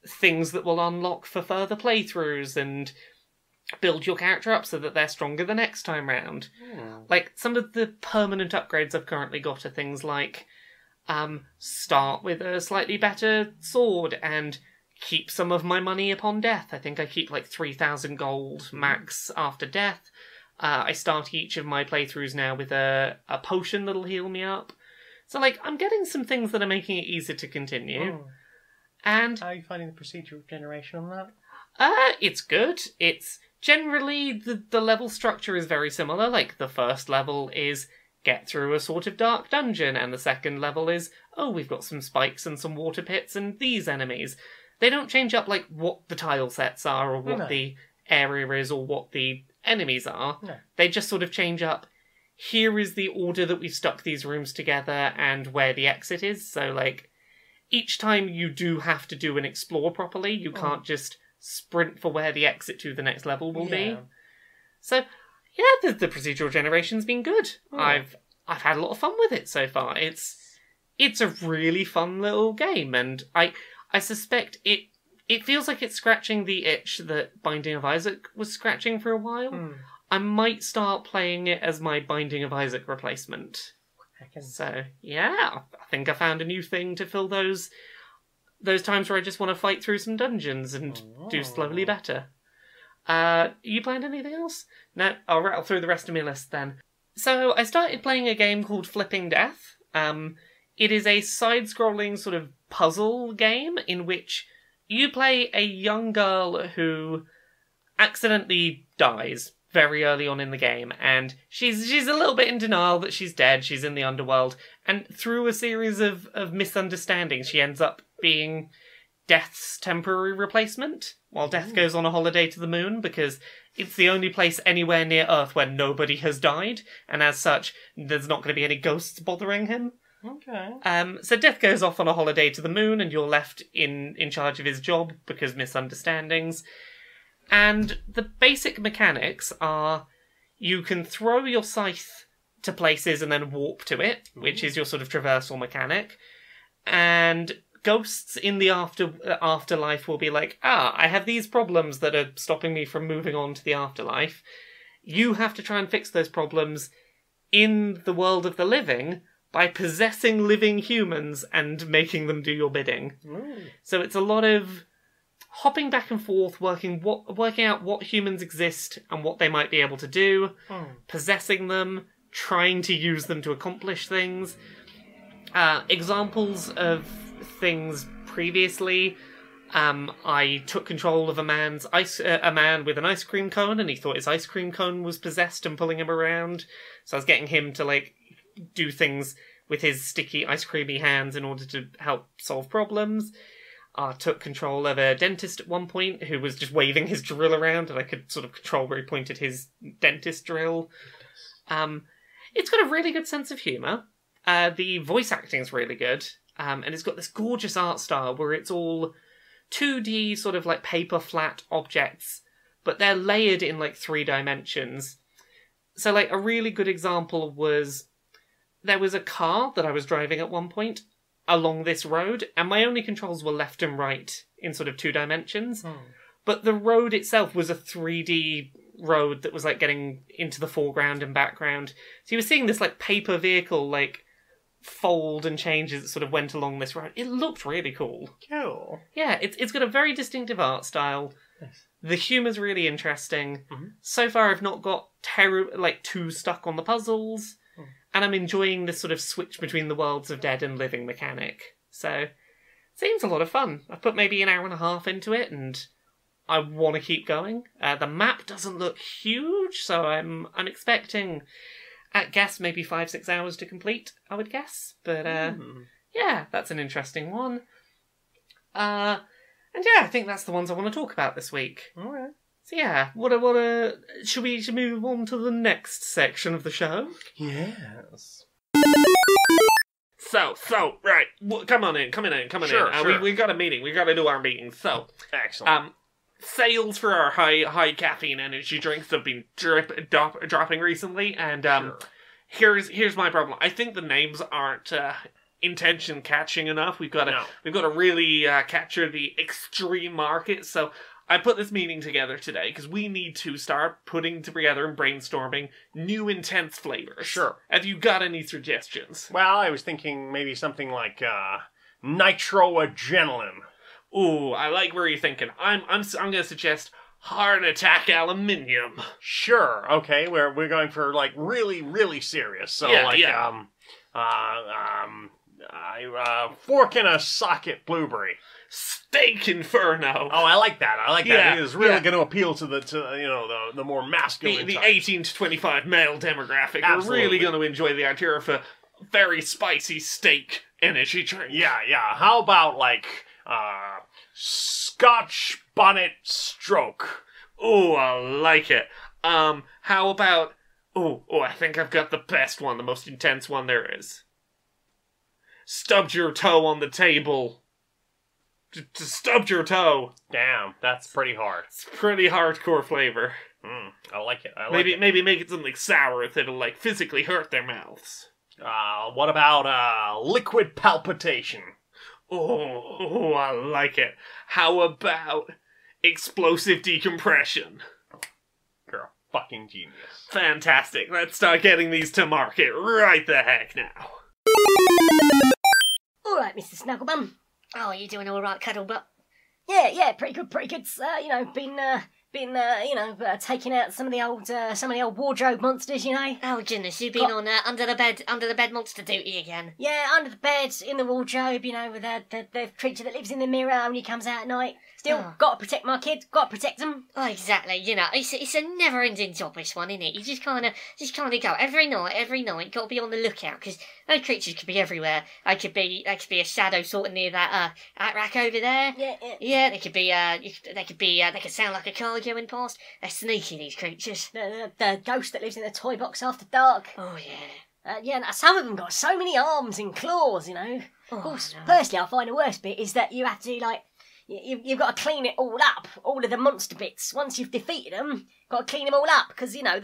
[SPEAKER 2] things that will unlock for further playthroughs and build your character up so that they're stronger the next time round. Some of the permanent upgrades I've currently got are things start with a slightly better sword and keep some of my money upon death. I think I keep 3,000 gold max after death. I start each of my playthroughs now with a potion that'll heal me up. So, I'm getting some things that are making it easier to continue. And
[SPEAKER 1] how are you finding the procedural generation on that?
[SPEAKER 2] It's good. It's generally, the level structure is very similar. The first level is get through a sort of dark dungeon, and the second level is, we've got some spikes and some water pits and these enemies. They don't change up, what the tile sets are, or what the area is, or what the enemies are.
[SPEAKER 1] No.
[SPEAKER 2] They just sort of change up, here is the order that we've stuck these rooms together and where the exit is. So, each time you do have to do an explore properly. You can't just sprint for where the exit to the next level will be. So, yeah, the procedural generation's been good. I've had a lot of fun with it so far. It's a really fun little game, and I suspect it feels like it's scratching the itch that Binding of Isaac was scratching for a while. I might start playing it as my Binding of Isaac replacement. So, yeah, I think I found a new thing to fill those times where I just want to fight through some dungeons and do slowly better. You playing anything else? No? I'll rattle through the rest of my list then. So, I started playing a game called Flipping Death. It is a side-scrolling sort of puzzle game in which you play a young girl who accidentally dies very early on in the game, and she's a little bit in denial that she's dead, she's in the underworld, and through a series of misunderstandings, she ends up being Death's temporary replacement, while Death goes on a holiday to the moon, because it's the only place anywhere near Earth where nobody has died, and as such, there's not going to be any ghosts bothering him.
[SPEAKER 1] Okay.
[SPEAKER 2] So Death goes off on a holiday to the moon, and you're left in charge of his job, because misunderstandings. And the basic mechanics are you can throw your scythe to places and then warp to it, which is your sort of traversal mechanic. And ghosts in the afterlife will be like, I have these problems that are stopping me from moving on to the afterlife. You have to try and fix those problems in the world of the living by possessing living humans and making them do your bidding. So it's a lot of hopping back and forth, working out what humans exist and what they might be able to do, possessing them, trying to use them to accomplish things. Examples of things previously, I took control of a man with an ice cream cone, and he thought his ice cream cone was possessed and pulling him around. So I was getting him to do things with his sticky ice creamy hands in order to help solve problems. I took control of a dentist at one point who was just waving his drill around, and I could sort of control where he pointed his dentist drill. It's got a really good sense of humour. The voice acting is really good. And it's got this gorgeous art style where it's all 2D sort of paper flat objects, but they're layered in 3 dimensions. So a really good example was there was a car that I was driving at one point along this road, and my only controls were left and right in sort of 2 dimensions. But the road itself was a 3D road that was getting into the foreground and background. So you were seeing this paper vehicle fold and change as it sort of went along this road. It looked really cool.
[SPEAKER 1] Cool.
[SPEAKER 2] Yeah, it's got a very distinctive art style.
[SPEAKER 1] Yes.
[SPEAKER 2] The humour's really interesting. So far I've not got too stuck on the puzzles. And I'm enjoying this sort of switch between the worlds of dead and living mechanic. So, seems a lot of fun. I've put maybe an hour and a half into it, and I want to keep going. The map doesn't look huge, so I'm expecting, at guess, maybe 5-6 hours to complete, I would guess. But, yeah, that's an interesting one. And yeah, I think that's the ones I want to talk about this week.
[SPEAKER 1] Alright.
[SPEAKER 2] So yeah, should we move on to the next section of the show?
[SPEAKER 1] Yes.
[SPEAKER 2] So, right, come on in.
[SPEAKER 1] Sure.
[SPEAKER 2] We got a meeting, we got to do our meeting, so.
[SPEAKER 1] Excellent.
[SPEAKER 2] Sales for our high caffeine energy drinks have been dropping recently, and here's my problem. I think the names aren't intention catching enough. We've got to really capture the extreme market, so I put this meeting together today because we need to start putting together and brainstorming new intense flavors.
[SPEAKER 1] Sure.
[SPEAKER 2] Have you got any suggestions?
[SPEAKER 1] Well, I was thinking maybe something like Nitro Adrenaline.
[SPEAKER 2] Ooh, I like where you're thinking. I'm going to suggest Heart Attack Aluminium.
[SPEAKER 1] Sure. Okay. We're going for really, really serious. So Fork in a Socket Blueberry.
[SPEAKER 2] Steak Inferno.
[SPEAKER 1] Oh, I like that. It is really going to appeal to the more masculine
[SPEAKER 2] the
[SPEAKER 1] type.
[SPEAKER 2] 18 to 25 male demographic.
[SPEAKER 1] Absolutely.
[SPEAKER 2] We're really going to enjoy the idea of a very spicy steak energy drink.
[SPEAKER 1] Yeah. How about Scotch Bonnet Stroke?
[SPEAKER 2] Oh, I like it. How about... Oh, I think I've got the best one, the most intense one there is. Stubbed your toe on the table. Stubbed your toe.
[SPEAKER 1] Damn, that's pretty hard.
[SPEAKER 2] It's pretty hardcore flavor.
[SPEAKER 1] I like it.
[SPEAKER 2] Maybe make it something sour that'll physically hurt their mouths.
[SPEAKER 1] What about Liquid Palpitation?
[SPEAKER 2] Oh, I like it. How about Explosive Decompression?
[SPEAKER 1] Girl. fucking genius.
[SPEAKER 2] Fantastic. Let's start getting these to market right the heck now.
[SPEAKER 3] All right, Mr. Snugglebum.
[SPEAKER 4] Oh, you doing all right, Cuddlebutt?
[SPEAKER 3] Yeah, pretty good. Been taking out some of the old wardrobe monsters, you know.
[SPEAKER 4] Oh goodness, you've been on under the bed monster duty again.
[SPEAKER 3] Yeah, under the bed, in the wardrobe, you know, with the creature that lives in the mirror only comes out at night. Still, gotta protect my kid, gotta protect them.
[SPEAKER 4] Oh, exactly. You know, it's a never-ending job, this one, isn't it? You just kind of go every night. Got to be on the lookout because those creatures could be everywhere. They could be a shadow sort of near that rack over there.
[SPEAKER 3] Yeah.
[SPEAKER 4] They could sound like a car going past. They're sneaky, these creatures.
[SPEAKER 3] The ghost that lives in the toy box after dark.
[SPEAKER 4] Oh yeah.
[SPEAKER 3] Now some of them got so many arms and claws, you know.
[SPEAKER 4] Oh,
[SPEAKER 3] Of course,
[SPEAKER 4] no.
[SPEAKER 3] Firstly, I find the worst bit is that you have to, like, you've got to clean it all up, all of the monster bits. Once you've defeated them, got to clean them all up, because, you know,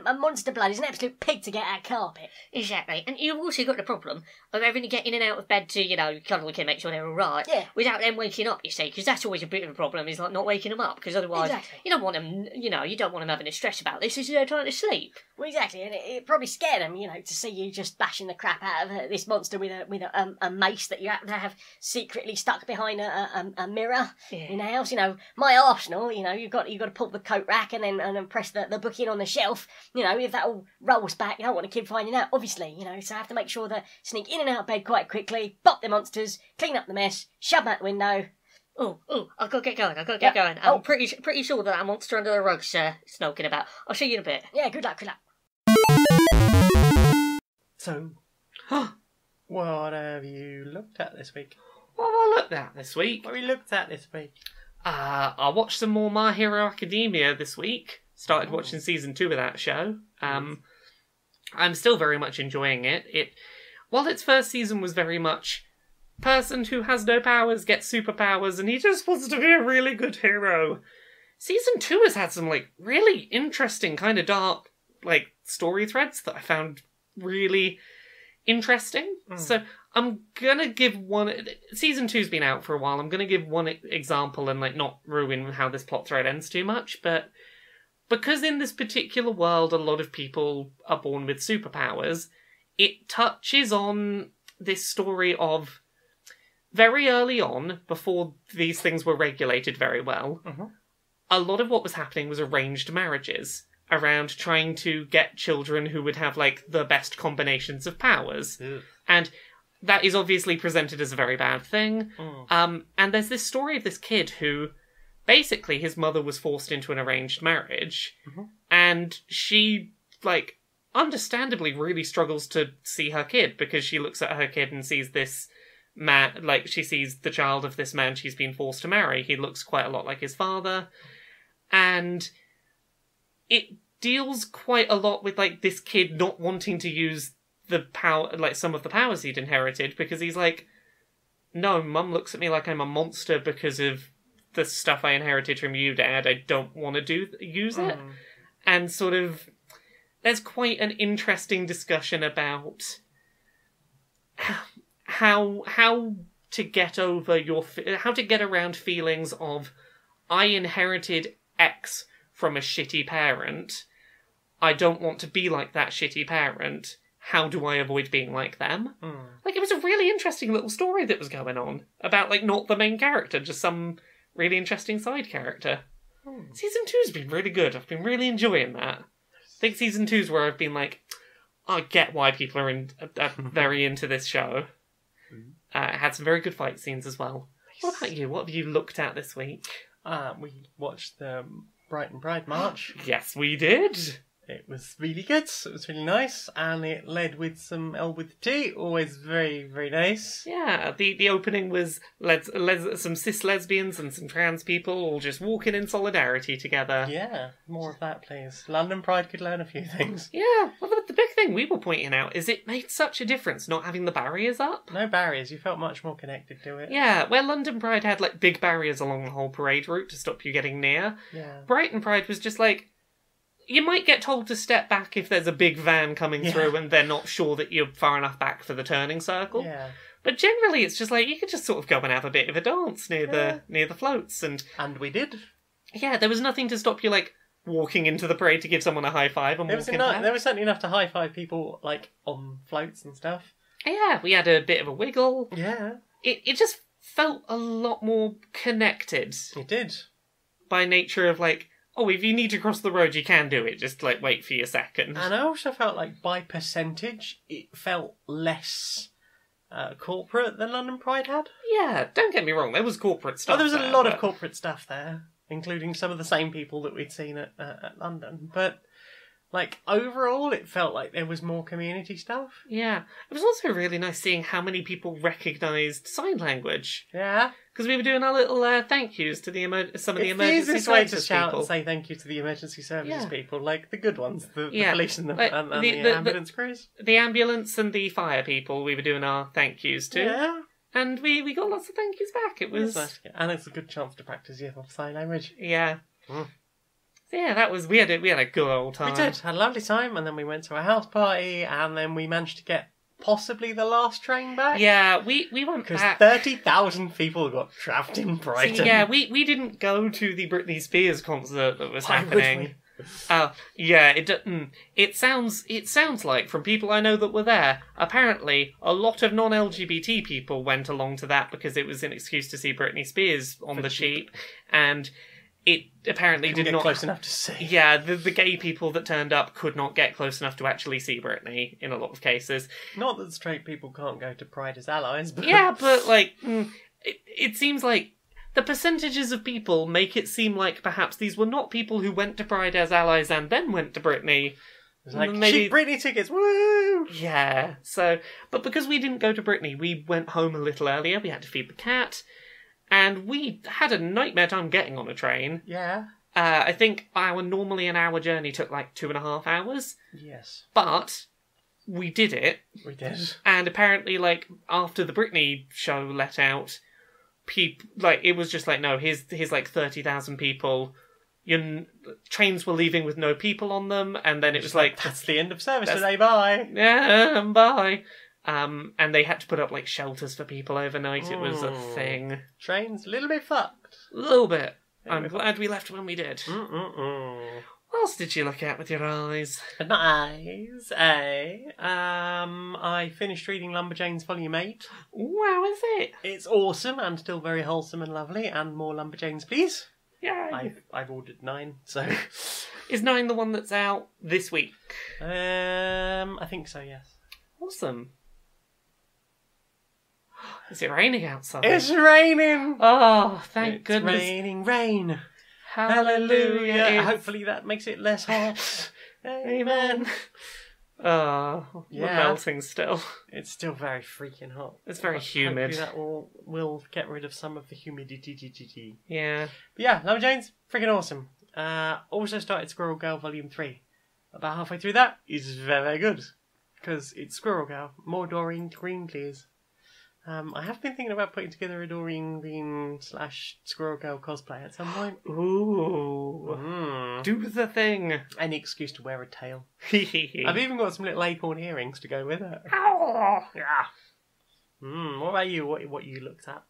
[SPEAKER 3] a monster blood is an absolute pig to get out of carpet.
[SPEAKER 4] Exactly, and you've also got the problem of having to get in and out of bed to, you know, cuddle and make sure they're all right, without them waking up, you see, because that's always a bit of a problem, is like not waking them up, because otherwise you don't want them, you know, you don't want them having a stress about this, because they're trying to sleep.
[SPEAKER 3] Well, exactly, and it probably scared them, you know, to see you just bashing the crap out of this monster with a mace that you happen to have secretly stuck behind a mirror in the house. You know, my arsenal, you know, you've got to pull the coat rack and then press the book in on the shelf. You know, if that all rolls back, you don't want a kid finding out, obviously, you know, so I have to make sure that sneak in and out of bed quite quickly, bop the monsters, clean up the mess, shove them out the window.
[SPEAKER 4] Oh, I've got to get going. I'm pretty sure that monster under the rug's snoking about. I'll see you in a bit.
[SPEAKER 3] Yeah, good luck.
[SPEAKER 1] So, what have you looked at this week?
[SPEAKER 2] What have I looked at this week?
[SPEAKER 1] What have you looked at this week?
[SPEAKER 2] I watched some more My Hero Academia this week. Started watching season 2 of that show. I'm still very much enjoying it. While its first season was very much person who has no powers gets superpowers and he just wants to be a really good hero. Season 2 has had some, like, really interesting, kind of dark, like, story threads that I found really interesting. So I'm gonna give one... Season 2's been out for a while. I'm gonna give one example and, like, not ruin how this plot thread ends too much, but because in this particular world a lot of people are born with superpowers, it touches on this story of very early on, before these things were regulated very well, a lot of what was happening was arranged marriages around trying to get children who would have, like, the best combinations of powers. And that is obviously presented as a very bad thing. And there's this story of this kid who, basically, his mother was forced into an arranged marriage, and she, like, understandably really struggles to see her kid, because she looks at her kid and sees this man, like, she sees the child of this man she's been forced to marry. He looks quite a lot like his father, and it deals quite a lot with, like, this kid not wanting to use the power, like, some of the powers he'd inherited, because he's like, no, Mum looks at me like I'm a monster because of the stuff I inherited from you, Dad. I don't want to use it. And sort of, there's quite an interesting discussion about how to get over how to get around feelings of, I inherited X from a shitty parent. I don't want to be like that shitty parent. How do I avoid being like them? Like, it was a really interesting little story that was going on about, like, not the main character, just some really interesting side character. Season 2's been really good. I've been really enjoying that. I think season 2's where I've been like, I get why people are very into this show. It had some very good fight scenes as well. What about you? What have you looked at this week?
[SPEAKER 1] We watched the Brighton Pride March.
[SPEAKER 2] Yes, we did.
[SPEAKER 1] It was really good. It was really nice, and it led with some L with tea. Always very, very nice.
[SPEAKER 2] Yeah, the opening was some cis lesbians and some trans people all just walking in solidarity together.
[SPEAKER 1] Yeah, more of that, please. London Pride could learn a few things.
[SPEAKER 2] Yeah, well, the big thing we were pointing out is it made such a difference not having the barriers up.
[SPEAKER 1] No barriers. You felt much more connected to it.
[SPEAKER 2] Yeah, where London Pride had, like, big barriers along the whole parade route to stop you getting near.
[SPEAKER 1] Yeah.
[SPEAKER 2] Brighton Pride was just like, you might get told to step back if there's a big van coming through and they're not sure that you're far enough back for the turning circle.
[SPEAKER 1] Yeah.
[SPEAKER 2] But generally it's just like, you could just sort of go and have a bit of a dance near the floats. And
[SPEAKER 1] we did.
[SPEAKER 2] yeah, there was nothing to stop you, like, walking into the parade to give someone a high five and walking back.
[SPEAKER 1] There was certainly enough to high five people like on floats and stuff.
[SPEAKER 2] Yeah, we had a bit of a wiggle.
[SPEAKER 1] Yeah.
[SPEAKER 2] It just felt a lot more connected.
[SPEAKER 1] It did.
[SPEAKER 2] By nature of like, oh, if you need to cross the road, you can do it. Just like wait for your second.
[SPEAKER 1] And I also felt like by percentage, it felt less corporate than London Pride had.
[SPEAKER 2] Yeah, don't get me wrong, there was corporate stuff.
[SPEAKER 1] Oh, there was
[SPEAKER 2] there,
[SPEAKER 1] a lot of corporate stuff there, including some of the same people that we'd seen at London. But like overall, it felt like there was more community stuff.
[SPEAKER 2] Yeah, it was also really nice seeing how many people recognised sign language.
[SPEAKER 1] Yeah.
[SPEAKER 2] Because we were doing our little thank yous to the some of the emergency services
[SPEAKER 1] way to shout
[SPEAKER 2] people.
[SPEAKER 1] And say thank you to the emergency services people, like the good ones, the police and the ambulance crews.
[SPEAKER 2] The ambulance and the fire people, we were doing our thank yous to.
[SPEAKER 1] Yeah.
[SPEAKER 2] And we got lots of thank yous back. It was
[SPEAKER 1] nice. And it's a good chance to practice your sign language.
[SPEAKER 2] Yeah. So yeah, that was we had a good old time.
[SPEAKER 1] We did, had a lovely time, and then we went to a house party, and then we managed to get possibly the last train back.
[SPEAKER 2] Yeah, we went back.
[SPEAKER 1] Because 30,000 people got trapped in Brighton.
[SPEAKER 2] So, yeah, we didn't go to the Britney Spears concert that was happening. Yeah, it sounds like, from people I know that were there, apparently a lot of non-LGBT people went along to that because it was an excuse to see Britney Spears on the cheap, and it apparently did not
[SPEAKER 1] close enough to see.
[SPEAKER 2] Yeah, the gay people that turned up could not get close enough to actually see Britney in a lot of cases.
[SPEAKER 1] Not that straight people can't go to Pride as allies, but
[SPEAKER 2] yeah, but like it seems like the percentages of people make it seem like perhaps these were not people who went to Pride as allies and then went to Britney.
[SPEAKER 1] It's like, cheap Britney tickets, woo!
[SPEAKER 2] Yeah, but because we didn't go to Britney, we went home a little earlier, we had to feed the cat. And we had a nightmare time getting on a train.
[SPEAKER 1] Yeah.
[SPEAKER 2] I think normally an hour journey took like 2.5 hours.
[SPEAKER 1] Yes.
[SPEAKER 2] But we did it.
[SPEAKER 1] We did.
[SPEAKER 2] And apparently, like, after the Britney show let out, it was just like, no, here's like 30,000 people. Trains were leaving with no people on them. And then it was like,
[SPEAKER 1] that's the end of service today, bye.
[SPEAKER 2] Yeah, bye. And they had to put up like shelters for people overnight. It was a thing.
[SPEAKER 1] Trains a little bit fucked.
[SPEAKER 2] A little bit. I'm glad we left when we did. What else did you look at with your eyes?
[SPEAKER 1] Eyes, I finished reading Lumberjanes Volume 8.
[SPEAKER 2] Wow, is it?
[SPEAKER 1] It's awesome and still very wholesome and lovely. And more Lumberjanes, please.
[SPEAKER 2] Yeah.
[SPEAKER 1] I've ordered 9, so...
[SPEAKER 2] Is 9 the one that's out this week?
[SPEAKER 1] I think so, yes.
[SPEAKER 2] Awesome. Is it raining outside?
[SPEAKER 1] It's raining!
[SPEAKER 2] Oh, thank goodness.
[SPEAKER 1] It's raining rain.
[SPEAKER 2] Hallelujah.
[SPEAKER 1] Hopefully that makes it less hot. Amen.
[SPEAKER 2] Oh, we're melting still.
[SPEAKER 1] It's still very freaking hot.
[SPEAKER 2] It's very humid.
[SPEAKER 1] Hopefully that will get rid of some of the humidity.
[SPEAKER 2] Yeah.
[SPEAKER 1] But yeah, Lumberjanes, freaking awesome. Also started Squirrel Girl Volume 3. About halfway through that is very good. Because it's Squirrel Girl. More Doreen Green, please. I have been thinking about putting together a Doreen Green / Squirrel Girl cosplay at some point.
[SPEAKER 2] Ooh. Do the thing.
[SPEAKER 1] Any excuse to wear a tail. I've even got some little acorn earrings to go with it.
[SPEAKER 2] Oh.
[SPEAKER 1] Yeah. What about you? What you looked at?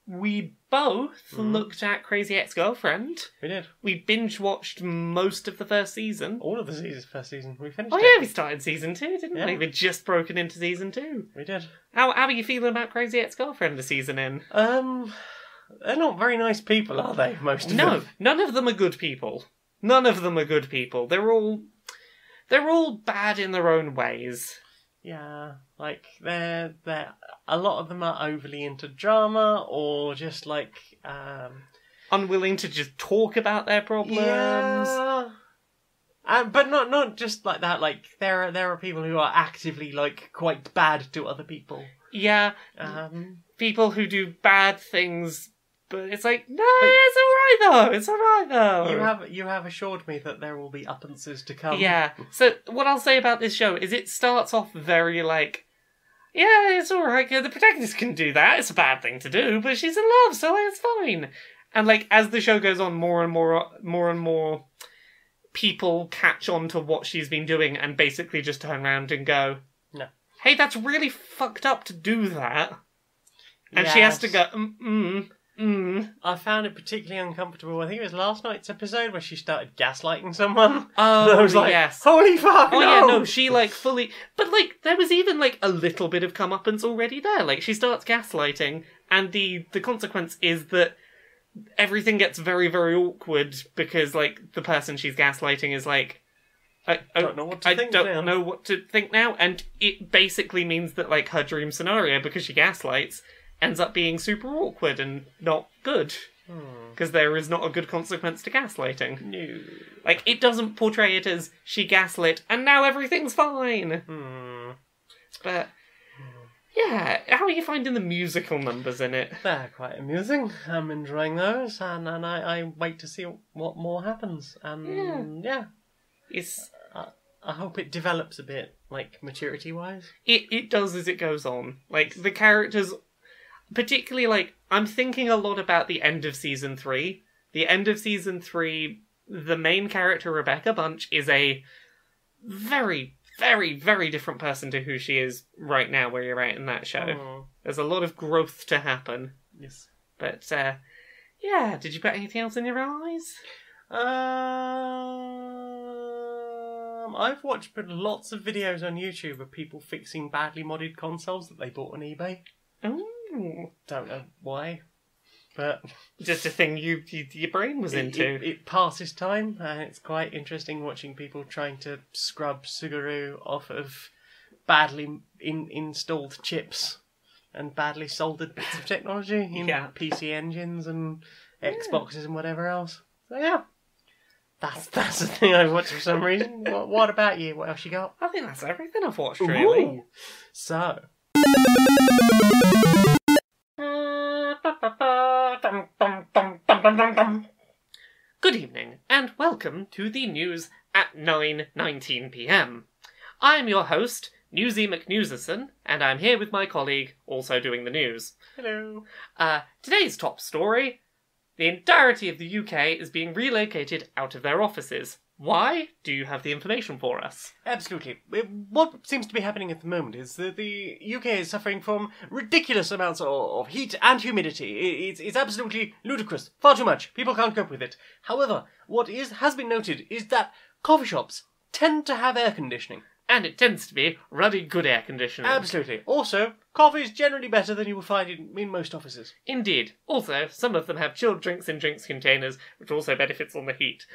[SPEAKER 2] We both looked at Crazy Ex-Girlfriend.
[SPEAKER 1] We did.
[SPEAKER 2] We binge-watched most of the first season.
[SPEAKER 1] All of the first season. We finished
[SPEAKER 2] it.
[SPEAKER 1] Yeah,
[SPEAKER 2] we started season 2, didn't we? We'd just broken into season 2.
[SPEAKER 1] We did.
[SPEAKER 2] How are you feeling about Crazy Ex-Girlfriend a season in?
[SPEAKER 1] They're not very nice people, are they? Most of them.
[SPEAKER 2] No, none of them are good people. None of them are good people. They're all bad in their own ways.
[SPEAKER 1] Yeah, like they're a lot of them are overly into drama or just like
[SPEAKER 2] unwilling to just talk about their problems.
[SPEAKER 1] Yeah. But not just like that. Like there are people who are actively like quite bad to other people.
[SPEAKER 2] Yeah, people who do bad things. But it's like, no, it's alright though. It's alright though.
[SPEAKER 1] You have assured me that there will be uppances to come.
[SPEAKER 2] Yeah. So what I'll say about this show is it starts off very like, yeah, it's alright. The protagonist can do that. It's a bad thing to do, but she's in love, so it's fine. And like as the show goes on, more and more people catch on to what she's been doing and basically just turn around and go,
[SPEAKER 1] no,
[SPEAKER 2] hey, that's really fucked up to do that. And she has to go,
[SPEAKER 1] I found it particularly uncomfortable. I think it was last night's episode where she started gaslighting someone.
[SPEAKER 2] Oh,
[SPEAKER 1] and I was like,
[SPEAKER 2] yes.
[SPEAKER 1] holy fuck,
[SPEAKER 2] Oh,
[SPEAKER 1] no!
[SPEAKER 2] yeah, no, she, like, fully... But, like, there was even, like, a little bit of comeuppance already there. Like, she starts gaslighting, and the consequence is that everything gets very, very awkward because, like, the person she's gaslighting is like... I don't know what to think now. And it basically means that, like, her dream scenario, because she gaslights, ends up being super awkward and not good. Because there is not a good consequence to gaslighting.
[SPEAKER 1] No.
[SPEAKER 2] Like, it doesn't portray it as she gaslit and now everything's fine. But, yeah, how are you finding the musical numbers in it?
[SPEAKER 1] They're quite amusing. I'm enjoying those, and I wait to see what more happens. And yeah.
[SPEAKER 2] It's...
[SPEAKER 1] I hope it develops a bit, like, maturity-wise.
[SPEAKER 2] It does as it goes on. Like, the characters... Particularly, like, I'm thinking a lot about the end of Season 3. The end of Season 3, the main character, Rebecca Bunch, is a very, very, very different person to who she is right now where you're at in that show. There's a lot of growth to happen.
[SPEAKER 1] Yes.
[SPEAKER 2] But, yeah, did you put anything else in your eyes?
[SPEAKER 1] I've watched lots of videos on YouTube of people fixing badly modded consoles that they bought on eBay.
[SPEAKER 2] Oh.
[SPEAKER 1] Don't know why, but
[SPEAKER 2] just a thing your brain was into.
[SPEAKER 1] It passes time, and it's quite interesting watching people trying to scrub Suguru off of badly installed chips and badly soldered bits of technology in PC engines and Xboxes and whatever else. So yeah. That's the thing I've watched for some reason. What about you? What else you got?
[SPEAKER 2] I think that's everything I've watched, really.
[SPEAKER 1] Ooh. So.
[SPEAKER 2] Good evening, and welcome to the news at 9:19 p.m. I'm your host, Newsy McNewserson, and I'm here with my colleague, also doing the news.
[SPEAKER 1] Hello.
[SPEAKER 2] Today's top story: the entirety of the UK is being relocated out of their offices. Why? Do you have the information for us?
[SPEAKER 1] Absolutely. What seems to be happening at the moment is that the UK is suffering from ridiculous amounts of heat and humidity. It's absolutely ludicrous. Far too much. People can't cope with it. However, what has been noted is that coffee shops tend to have air conditioning.
[SPEAKER 2] And it tends to be ruddy good air conditioning.
[SPEAKER 1] Absolutely. Also, coffee is generally better than you will find in most offices.
[SPEAKER 2] Indeed. Also, some of them have chilled drinks in drinks containers, which also benefits on the heat.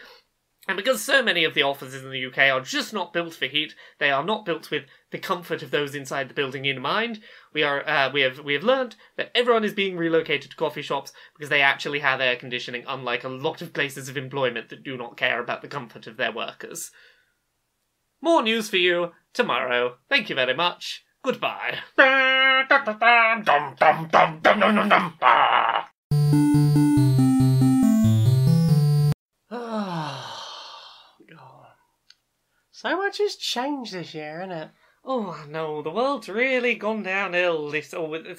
[SPEAKER 2] And because so many of the offices in the UK are just not built for heat, they are not built with the comfort of those inside the building in mind. We have learnt that everyone is being relocated to coffee shops because they actually have air conditioning, unlike a lot of places of employment that do not care about the comfort of their workers. More news for you tomorrow. Thank you very much. Goodbye.
[SPEAKER 1] So much has changed this year, isn't it?
[SPEAKER 2] Oh, I know, the world's really gone downhill because of all them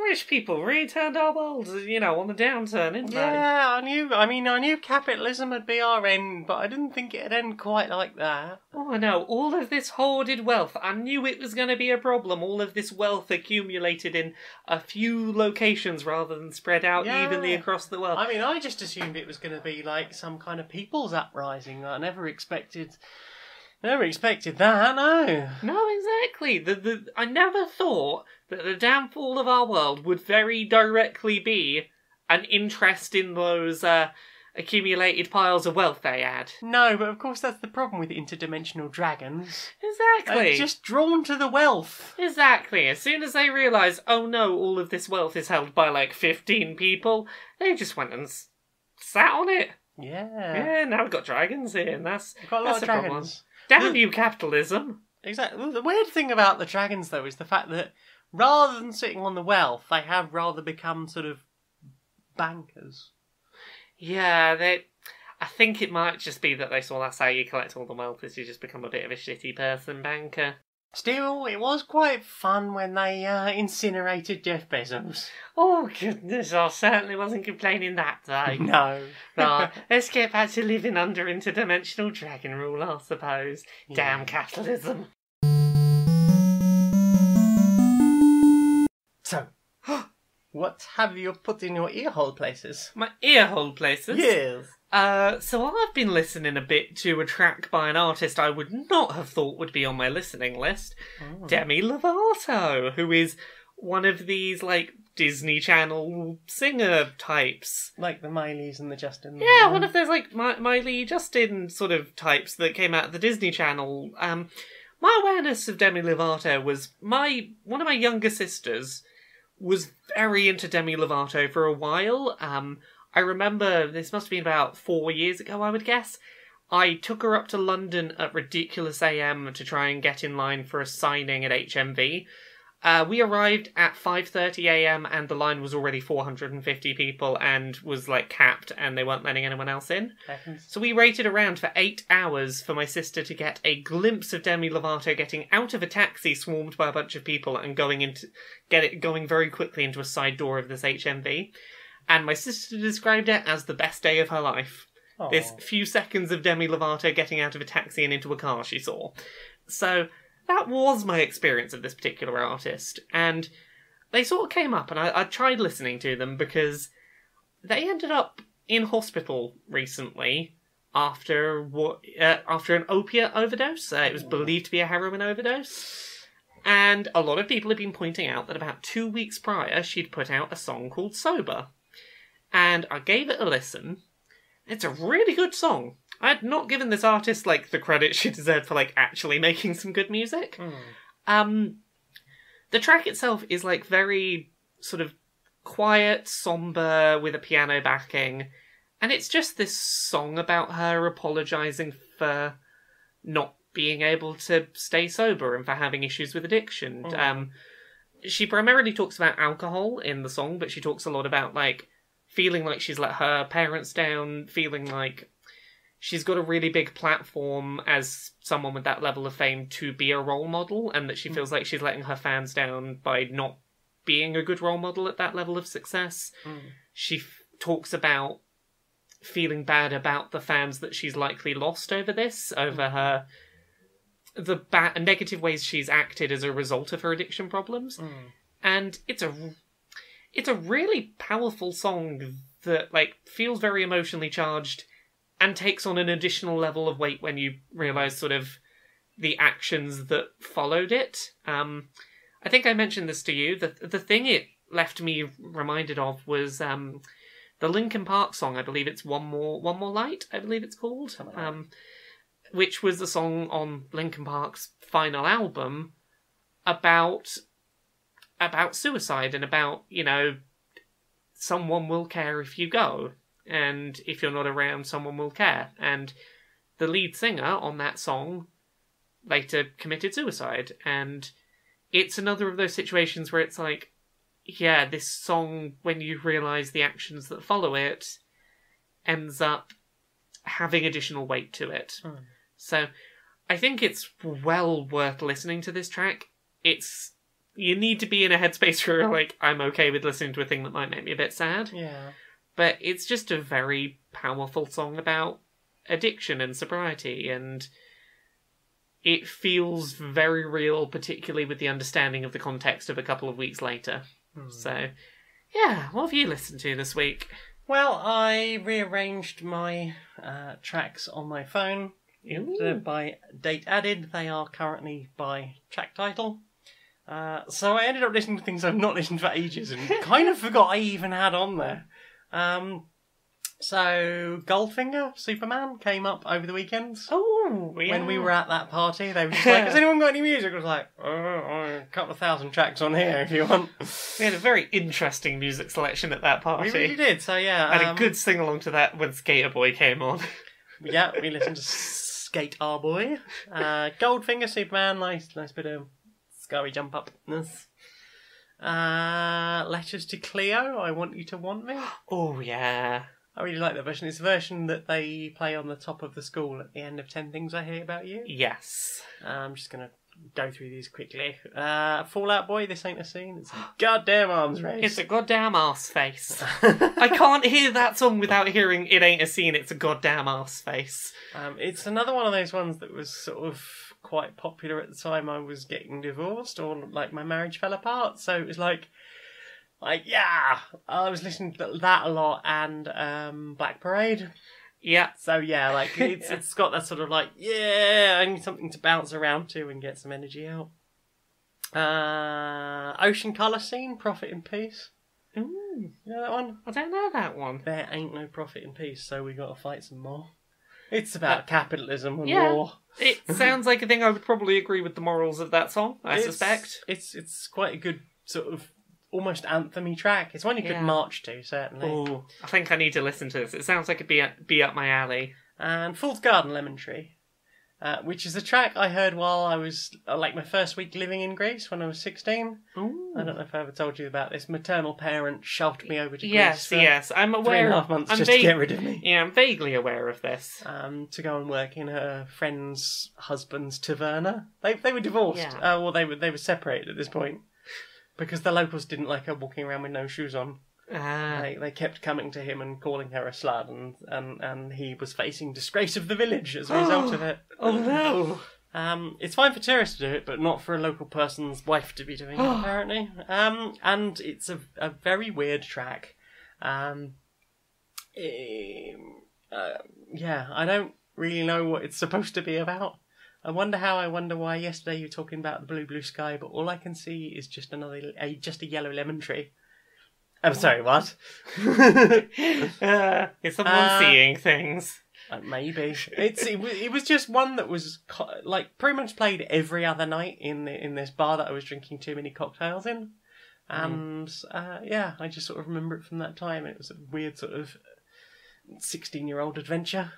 [SPEAKER 2] rich people really turned our world, on the downturn, didn't they?
[SPEAKER 1] Yeah, I knew capitalism would be our end, but I didn't think it'd end quite like that.
[SPEAKER 2] Oh, I know, all of this hoarded wealth, I knew it was going to be a problem, all of this wealth accumulated in a few locations rather than spread out evenly across the world.
[SPEAKER 1] I just assumed it was going to be like some kind of people's uprising. I never expected that, no.
[SPEAKER 2] No, exactly. I never thought that the downfall of our world would very directly be an interest in those accumulated piles of wealth they had.
[SPEAKER 1] No, but of course that's the problem with interdimensional dragons.
[SPEAKER 2] Exactly.
[SPEAKER 1] They're just drawn to the wealth.
[SPEAKER 2] Exactly. As soon as they realise, oh no, all of this wealth is held by like 15 people, they just went and sat on it.
[SPEAKER 1] Yeah.
[SPEAKER 2] Yeah, now we've got dragons here, and that's
[SPEAKER 1] we've got a lot of dragons.
[SPEAKER 2] Problem. Damn you, capitalism.
[SPEAKER 1] Exactly. The weird thing about the dragons, though, is the fact that rather than sitting on the wealth, they have rather become sort of bankers.
[SPEAKER 2] Yeah, I think it might just be that they saw that's how you collect all the wealth, is you just become a bit of a shitty person banker.
[SPEAKER 1] Still, it was quite fun when they incinerated Jeff Bezos.
[SPEAKER 2] Oh, goodness, I certainly wasn't complaining that day.
[SPEAKER 1] No.
[SPEAKER 2] Right, let's get back to living under interdimensional dragon rule, I suppose. Yeah. Damn capitalism.
[SPEAKER 1] So, what have you put in your earhole places?
[SPEAKER 2] My earhole places?
[SPEAKER 1] Yes.
[SPEAKER 2] So I've been listening a bit to a track by an artist I would not have thought would be on my listening list. Demi Lovato, who is one of these, like, Disney Channel singer types.
[SPEAKER 1] Like the Mileys and the Justin.
[SPEAKER 2] Yeah, one of those, like, Miley Justin sort of types that came out of the Disney Channel. My awareness of Demi Lovato was one of my younger sisters was very into Demi Lovato for a while. I remember, this must have been about 4 years ago, I would guess. I took her up to London at ridiculous AM to try and get in line for a signing at HMV. We arrived at 5:30 AM and the line was already 450 people and was, like, capped and they weren't letting anyone else in. So we waited around for 8 hours for my sister to get a glimpse of Demi Lovato getting out of a taxi swarmed by a bunch of people and going very quickly into a side door of this HMV. And my sister described it as the best day of her life. Aww. This few seconds of Demi Lovato getting out of a taxi and into a car she saw. So that was my experience of this particular artist. And they sort of came up and I tried listening to them because they ended up in hospital recently after an opiate overdose. It was believed to be a heroin overdose. And a lot of people have been pointing out that about 2 weeks prior she'd put out a song called Sober. And I gave it a listen. It's a really good song. I had not given this artist, like, the credit she deserved for, like, actually making some good music. The track itself is, like, very sort of quiet, somber, with a piano backing. And it's just this song about her apologising for not being able to stay sober and for having issues with addiction. She primarily talks about alcohol in the song, but she talks a lot about, like, feeling like she's let her parents down, feeling like she's got a really big platform as someone with that level of fame to be a role model, and that she feels like she's letting her fans down by not being a good role model at that level of success. She talks about feeling bad about the fans that she's likely lost over this, over the negative ways she's acted as a result of her addiction problems. And it's a really powerful song that, like, feels very emotionally charged and takes on an additional level of weight when you realise sort of the actions that followed it. I think I mentioned this to you. The thing it left me reminded of was the Linkin Park song. I believe it's One More Light, I believe it's called. Which was the song on Linkin Park's final album about suicide and about, you know, someone will care if you go, and if you're not around, someone will care. And the lead singer on that song later committed suicide, and it's another of those situations where it's like, yeah, this song, when you realise the actions that follow it, ends up having additional weight to it. So I think it's well worth listening to this track. You need to be in a headspace where, like, I'm okay with listening to a thing that might make me a bit sad.
[SPEAKER 1] Yeah.
[SPEAKER 2] But it's just a very powerful song about addiction and sobriety, and it feels very real, particularly with the understanding of the context of a couple of weeks later. So, yeah, what have you listened to this week?
[SPEAKER 1] Well, I rearranged my tracks on my phone by date added. They are currently by track title. So I ended up listening to things I've not listened to for ages and kind of forgot I even had on there. So Goldfinger, Superman, came up over the weekend.
[SPEAKER 2] Oh, yeah.
[SPEAKER 1] When we were at that party, they were just like, has anyone got any music? I was like, a couple of thousand tracks on here if you want.
[SPEAKER 2] We had a very interesting music selection at that party.
[SPEAKER 1] We really did, so yeah.
[SPEAKER 2] I had a good sing-along to that when Skater Boy came on.
[SPEAKER 1] Yeah, we listened to Skate Our Boy. Goldfinger, Superman, nice bit of scary jump upness. Letters to Cleo, I Want You to Want Me.
[SPEAKER 2] Oh, yeah.
[SPEAKER 1] I really like that version. It's a version that they play on the top of the school at the end of 10 Things I Hate About You.
[SPEAKER 2] Yes.
[SPEAKER 1] I'm just going to go through these quickly. Fall Out Boy, This Ain't a Scene. It's a goddamn arms race.
[SPEAKER 2] It's a goddamn arse face. I can't hear that song without hearing It Ain't a Scene, It's a goddamn arse face.
[SPEAKER 1] It's another one of those ones that was sort of quite popular at the time I was getting divorced, or like my marriage fell apart. So it was like, Like, yeah, I was listening to that a lot, and Black Parade.
[SPEAKER 2] Yeah.
[SPEAKER 1] So yeah, like it's got that sort of like, yeah, I need something to bounce around to and get some energy out. Ocean Colour Scene, Profit in Peace.
[SPEAKER 2] Ooh.
[SPEAKER 1] You know that one?
[SPEAKER 2] I don't know that one.
[SPEAKER 1] There ain't no profit in peace, so we got to fight some more. It's about capitalism and
[SPEAKER 2] yeah.
[SPEAKER 1] war.
[SPEAKER 2] It sounds like a thing I would probably agree with the morals of that song, I suspect.
[SPEAKER 1] It's quite a good sort of almost anthem-y track. It's one you could march to, certainly.
[SPEAKER 2] Ooh, I think I need to listen to this. It sounds like it'd be up my alley.
[SPEAKER 1] And Fool's Garden, Lemon Tree, which is a track I heard while I was, like, my first week living in Greece when I was 16.
[SPEAKER 2] Ooh.
[SPEAKER 1] I don't know if I ever told you about this. Maternal parent shoved me over to Greece.
[SPEAKER 2] Yes, I'm aware.
[SPEAKER 1] 3.5 months just to get rid of me.
[SPEAKER 2] Yeah, I'm vaguely aware of this.
[SPEAKER 1] To go and work in her friend's husband's taverna. They were divorced.
[SPEAKER 2] Yeah.
[SPEAKER 1] Well, they were separated at this point because the locals didn't like her walking around with no shoes on. They kept coming to him and calling her a slut, and he was facing disgrace of the village as a result of it.
[SPEAKER 2] Oh no!
[SPEAKER 1] It's fine for tourists to do it, but not for a local person's wife to be doing it, apparently. And it's a very weird track. Yeah, I don't really know what it's supposed to be about. I wonder why yesterday you were talking about the blue, blue sky, but all I can see is just a yellow lemon tree. I'm sorry, what?
[SPEAKER 2] Is someone seeing things?
[SPEAKER 1] Maybe. It was just one that was like pretty much played every other night in this bar that I was drinking too many cocktails in. And yeah, I just sort of remember it from that time. It was a weird sort of 16-year-old adventure.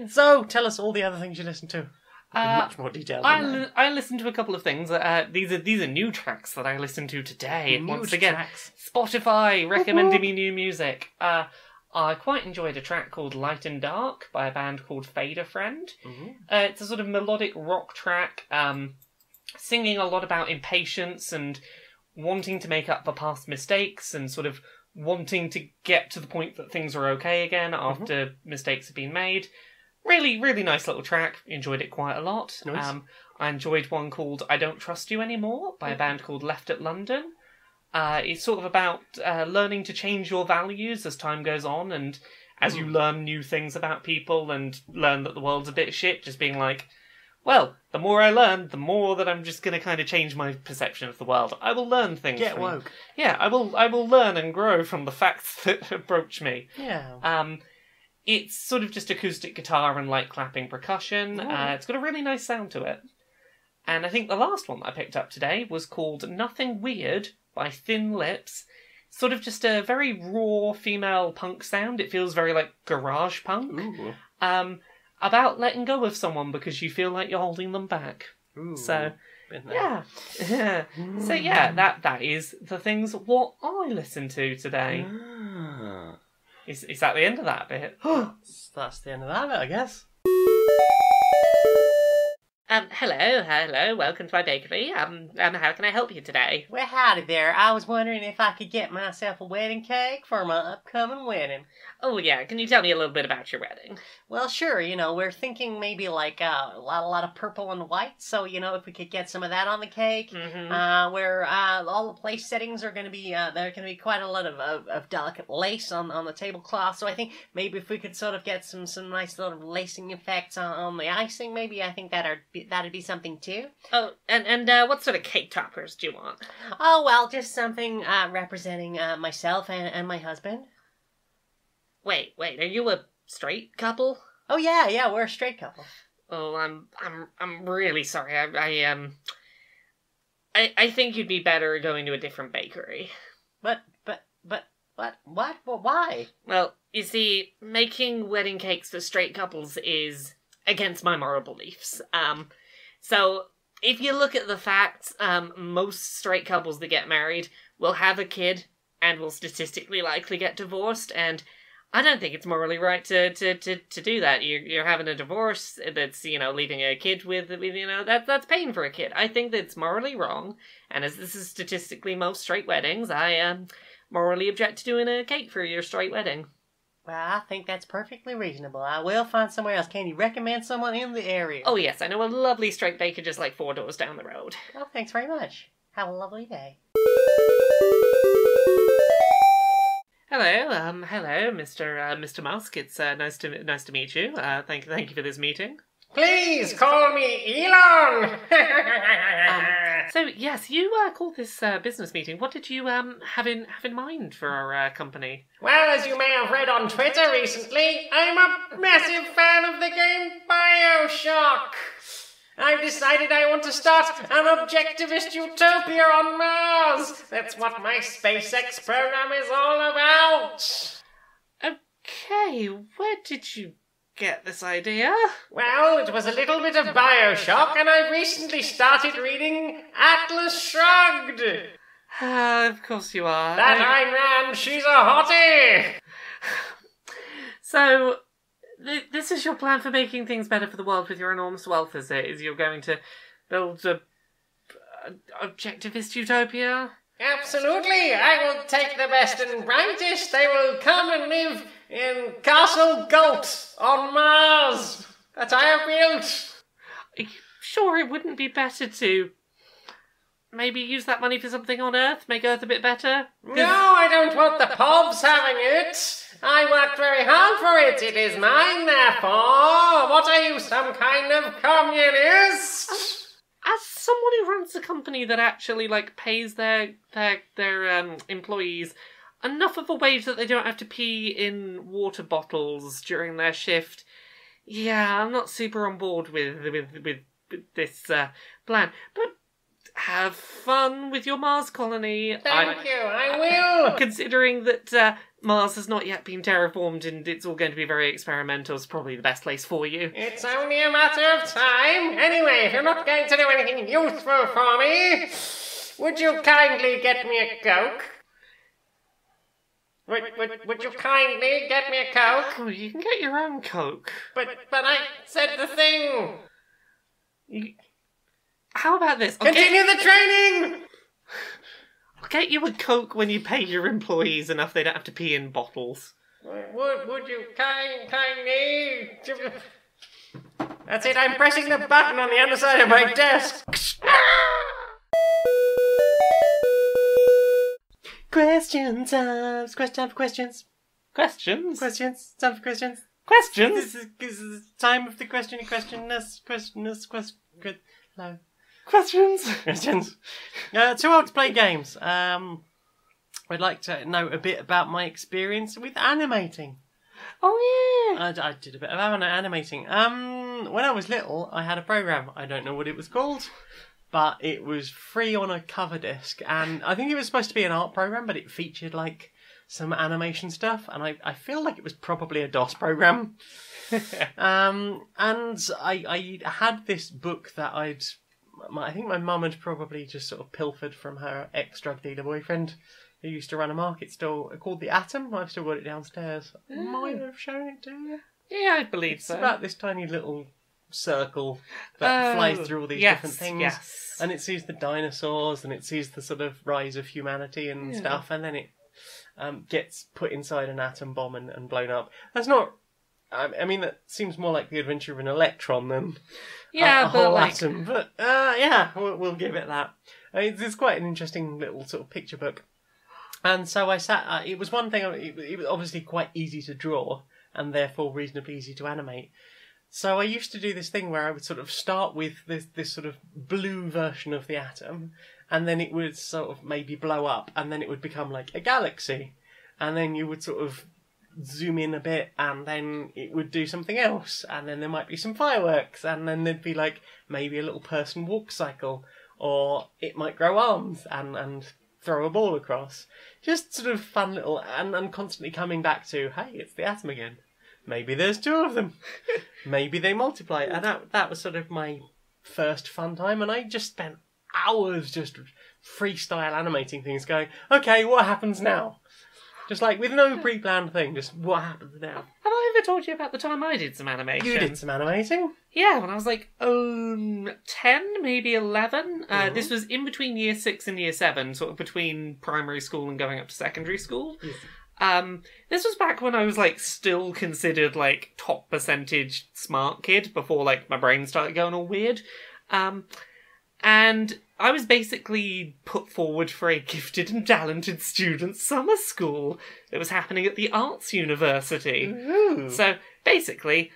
[SPEAKER 1] So, tell us all the other things you listened to. In much more detail than that.
[SPEAKER 2] I listened to a couple of things. These are new tracks that I listened to today. Once again, tracks. Spotify recommending me new music. I quite enjoyed a track called Light and Dark by a band called Fader Friend. It's a sort of melodic rock track, singing a lot about impatience and wanting to make up for past mistakes and sort of wanting to get to the point that things are okay again after mistakes have been made. Really, really nice little track. Enjoyed it quite a lot.
[SPEAKER 1] Nice.
[SPEAKER 2] I enjoyed one called I Don't Trust You Anymore by a band called Left at London. It's sort of about learning to change your values as time goes on, and as you learn new things about people and learn that the world's a bit shit, just being like, well, the more I learn, the more that I'm just going to kind of change my perception of the world. I will learn things.
[SPEAKER 1] Get woke.
[SPEAKER 2] Yeah, I will learn and grow from the facts that approach me.
[SPEAKER 1] Yeah.
[SPEAKER 2] It's sort of just acoustic guitar and light clapping percussion. It's got a really nice sound to it. And I think the last one that I picked up today was called Nothing Weird by Thin Lips. Sort of just a very raw female punk sound. It feels very like garage punk.
[SPEAKER 1] Ooh.
[SPEAKER 2] About letting go of someone because you feel like you're holding them back.
[SPEAKER 1] Ooh.
[SPEAKER 2] So, yeah. So, yeah, that is the things what I listened to today. Is that the end of that bit?
[SPEAKER 1] That's the end of that bit, I guess.
[SPEAKER 4] Hello, welcome to my bakery. How can I help you today?
[SPEAKER 1] Well, howdy there. I was wondering if I could get myself a wedding cake for my upcoming wedding.
[SPEAKER 4] Oh, yeah, can you tell me a little bit about your wedding?
[SPEAKER 1] Well, sure, we're thinking maybe like a lot of purple and white, so, if we could get some of that on the cake, where all the place settings are going to be, there are going to be quite a lot of delicate lace on the tablecloth, so I think maybe if we could sort of get some nice little lacing effects on the icing, maybe I think that'd be something too.
[SPEAKER 4] Oh, and what sort of cake toppers do you want?
[SPEAKER 1] Oh, well, just something representing myself and my husband.
[SPEAKER 4] Wait, are you a straight couple?
[SPEAKER 1] Oh yeah, we're a straight couple.
[SPEAKER 4] Oh, I'm really sorry. I think you'd be better going to a different bakery.
[SPEAKER 1] But what? Why?
[SPEAKER 4] Well, you see, making wedding cakes for straight couples is against my moral beliefs. So if you look at the facts, most straight couples that get married will have a kid and will statistically likely get divorced, and I don't think it's morally right to do that. You're having a divorce that's, leaving a kid with that's paying for a kid. I think that's morally wrong, and as this is statistically most straight weddings, I morally object to doing a cake for your straight wedding.
[SPEAKER 1] Well, I think that's perfectly reasonable. I will find somewhere else. Can you recommend someone in the area?
[SPEAKER 4] Oh yes, I know a lovely straight baker just like 4 doors down the road.
[SPEAKER 1] Oh, thanks very much. Have a lovely day.
[SPEAKER 2] Hello, Mr. Musk. It's nice to meet you. Thank you for this meeting.
[SPEAKER 1] Please call me Elon!
[SPEAKER 2] So yes, you called this business meeting. What did you have in mind for our company?
[SPEAKER 1] Well, as you may have read on Twitter recently, I'm a massive fan of the game BioShock. I've decided I want to start an objectivist utopia on Mars. That's what my SpaceX program is all about.
[SPEAKER 2] Okay, where did you get this idea?
[SPEAKER 1] Well, it was a little bit of BioShock, and I've recently started reading Atlas Shrugged.
[SPEAKER 2] Of course you are.
[SPEAKER 1] That Ayn Rand, she's a hottie.
[SPEAKER 2] So, this is your plan for making things better for the world with your enormous wealth, is it? Is you're going to build a objectivist utopia?
[SPEAKER 1] Absolutely. I will take the best and brightest. They will come and live in Castle Galt on Mars that I have built.
[SPEAKER 2] Are you sure it wouldn't be better to maybe use that money for something on Earth? Make Earth a bit better?
[SPEAKER 1] No, I don't want the pobs having it. I worked very hard for it. It is mine, therefore. What are you, some kind of communist?
[SPEAKER 2] As someone who runs a company that actually pays their employees enough of a wage that they don't have to pee in water bottles during their shift, yeah, I'm not super on board with this plan. But have fun with your Mars colony.
[SPEAKER 1] Thank you, I will.
[SPEAKER 2] Considering that Mars has not yet been terraformed and it's all going to be very experimental, it's probably the best place for you.
[SPEAKER 1] It's only a matter of time. Anyway, if you're not going to do anything useful for me, would you kindly get me a Coke? Would you kindly get me a Coke?
[SPEAKER 2] Oh, you can get your own Coke.
[SPEAKER 1] But I said the thing.
[SPEAKER 2] How about this?
[SPEAKER 1] Continue the training!
[SPEAKER 2] I'll get you a Coke when you pay your employees enough they don't have to pee in bottles.
[SPEAKER 1] Would you kindly... That's it, I'm pressing the button on the underside of my desk. Questions. Time for questions.
[SPEAKER 2] Questions?
[SPEAKER 1] Questions. Time for questions.
[SPEAKER 2] Questions?
[SPEAKER 1] This is time of the questioners. Hello.
[SPEAKER 2] Questions?
[SPEAKER 1] Questions. Too old to play games. I'd like to know a bit about my experience with animating.
[SPEAKER 2] Oh, yeah.
[SPEAKER 1] I did a bit of animating. When I was little, I had a program. I don't know what it was called, but it was free on a cover disc. And I think it was supposed to be an art program, but it featured, some animation stuff. And I feel like it was probably a DOS program. And I had this book that I think my mum had probably just sort of pilfered from her ex-drug dealer boyfriend who used to run a market stall called The Atom. I've still got it downstairs. I might have shown it to you.
[SPEAKER 2] Yeah, I believe so.
[SPEAKER 1] It's about this tiny little circle that flies through all these different things.
[SPEAKER 2] Yes.
[SPEAKER 1] And it sees the dinosaurs and it sees the sort of rise of humanity and stuff. And then it gets put inside an atom bomb and blown up. That's not... I mean, that seems more like the adventure of an electron than a whole atom. But, we'll give it that. It's quite an interesting little sort of picture book. And so I sat... it was one thing... It was obviously quite easy to draw, and therefore reasonably easy to animate. So I used to do this thing where I would sort of start with this sort of blue version of the atom, and then it would sort of maybe blow up, and then it would become like a galaxy. And then you would sort of zoom in a bit, and then it would do something else, and then there might be some fireworks, and then there'd be maybe a little person walk cycle, or it might grow arms and throw a ball across. Just sort of fun little, and constantly coming back to, hey, it's the atom again. Maybe there's two of them. Maybe they multiply. And that was sort of my first fun time, and I just spent hours just freestyle animating things, going, okay, what happens now? Just with no pre-planned thing, just what happens now?
[SPEAKER 2] Have I ever told you about the time I did some animation?
[SPEAKER 1] You did some animating?
[SPEAKER 2] Yeah, when I was 10, maybe 11. This was in between year 6 and year 7, sort of between primary school and going up to secondary school. Yes. This was back when I was still considered top percentage smart kid before my brain started going all weird. And I was basically put forward for a gifted and talented student summer school that was happening at the Arts University.
[SPEAKER 1] Ooh.
[SPEAKER 2] So basically,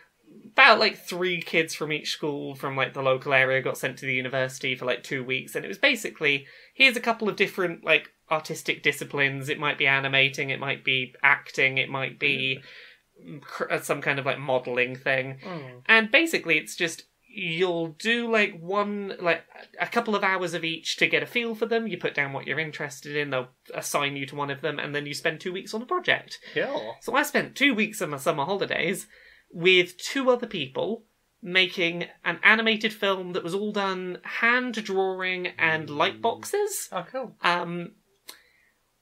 [SPEAKER 2] about like 3 kids from each school from like the local area got sent to the university for like 2 weeks, and it was basically, here's a couple of different like artistic disciplines. It might be animating, it might be acting, it might be some kind of like modelling thing. And basically it's just, you'll do like a couple of hours of each to get a feel for them. You put down what you're interested in, they'll assign you to one of them, and then you spend 2 weeks on a project.
[SPEAKER 1] Yeah.
[SPEAKER 2] So I spent 2 weeks of my summer holidays with 2 other people making an animated film that was all done hand drawing and light boxes.
[SPEAKER 1] Oh, cool.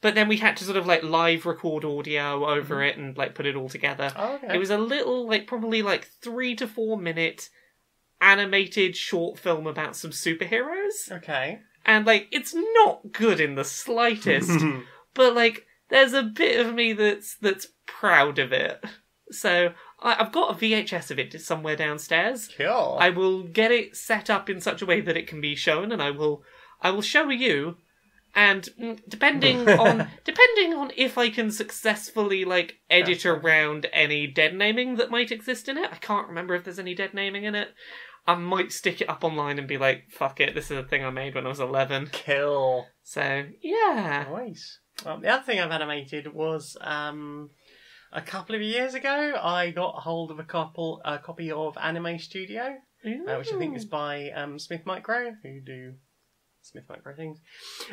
[SPEAKER 2] But then we had to sort of like live record audio over it and like put it all together.
[SPEAKER 1] Oh, okay.
[SPEAKER 2] It was a little, like probably like 3 to 4 minute animated short film about some superheroes.
[SPEAKER 1] Okay.
[SPEAKER 2] And like, it's not good in the slightest, but like, there's a bit of me that's proud of it. So I've got a VHS of it somewhere downstairs.
[SPEAKER 1] Cool.
[SPEAKER 2] I will get it set up in such a way that it can be shown, and I will show you. And depending on if I can successfully like edit around any dead naming that might exist in it, I can't remember if there's any dead naming in it. I might stick it up online and be like, fuck it, this is a thing I made when I was 11.
[SPEAKER 1] Cool.
[SPEAKER 2] So, yeah.
[SPEAKER 1] Nice. The other thing I've animated was a couple of years ago, I got hold of a copy of Anime Studio, which I think is by Smith Micro, who do Smith Micro things.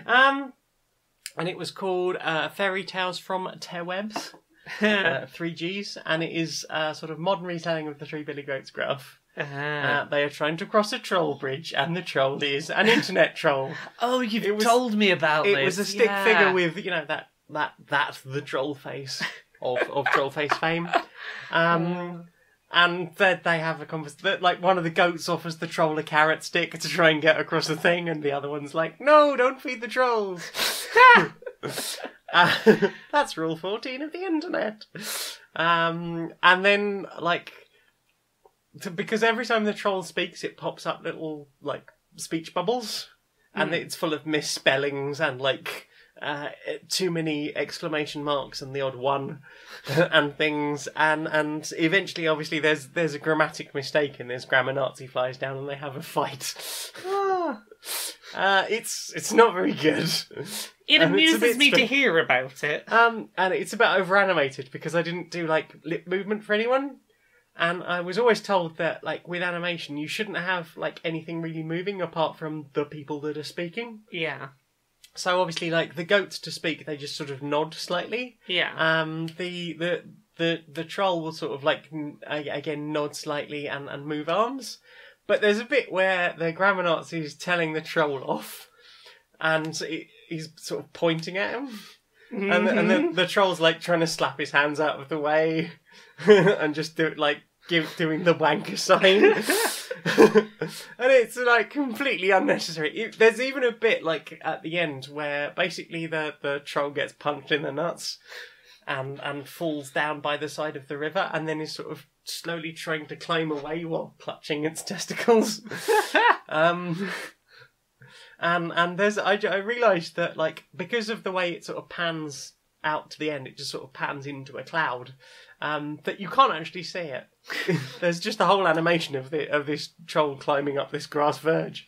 [SPEAKER 1] And it was called Fairy Tales from Terwebs, 3Gs, and it is a sort of modern retelling of the Three Billy Goats graph. They are trying to cross a troll bridge, and the troll is an internet troll.
[SPEAKER 2] Oh, you've told me about this.
[SPEAKER 1] It was a stick figure with, you know, that the troll face of troll face fame. And then they have a conversation. Like, one of the goats offers the troll a carrot stick to try and get across the thing, and the other one's like, "No, don't feed the trolls." That's rule 14 of the internet. And then, like, because every time the troll speaks, it pops up little, like, speech bubbles, and it's full of misspellings and, like, too many exclamation marks and the odd one and things, and eventually, obviously, there's a grammatic mistake, and this grammar Nazi flies down, and they have a fight. It's not very good.
[SPEAKER 2] It amuses me to hear about it.
[SPEAKER 1] And it's a bit over animated because I didn't do like lip movement for anyone. And I was always told that, like, with animation, you shouldn't have, like, anything really moving apart from the people that are speaking.
[SPEAKER 2] Yeah.
[SPEAKER 1] So, obviously, like, the goats to speak, they just sort of nod slightly.
[SPEAKER 2] Yeah.
[SPEAKER 1] The troll will sort of, like, again, nod slightly and move arms. But there's a bit where the grammar Nazi is telling the troll off, and he's sort of pointing at him. Mm-hmm. And the troll's, like, trying to slap his hands out of the way and just do it, like, doing the wanker sign. And it's, like, completely unnecessary. There's even a bit, like, at the end where basically the troll gets punched in the nuts and falls down by the side of the river, and then is sort of slowly trying to climb away while clutching its testicles. And I realised that, like, because of the way it sort of pans out to the end, it just sort of pans into a cloud, that you can't actually see it. There's just a whole animation of this troll climbing up this grass verge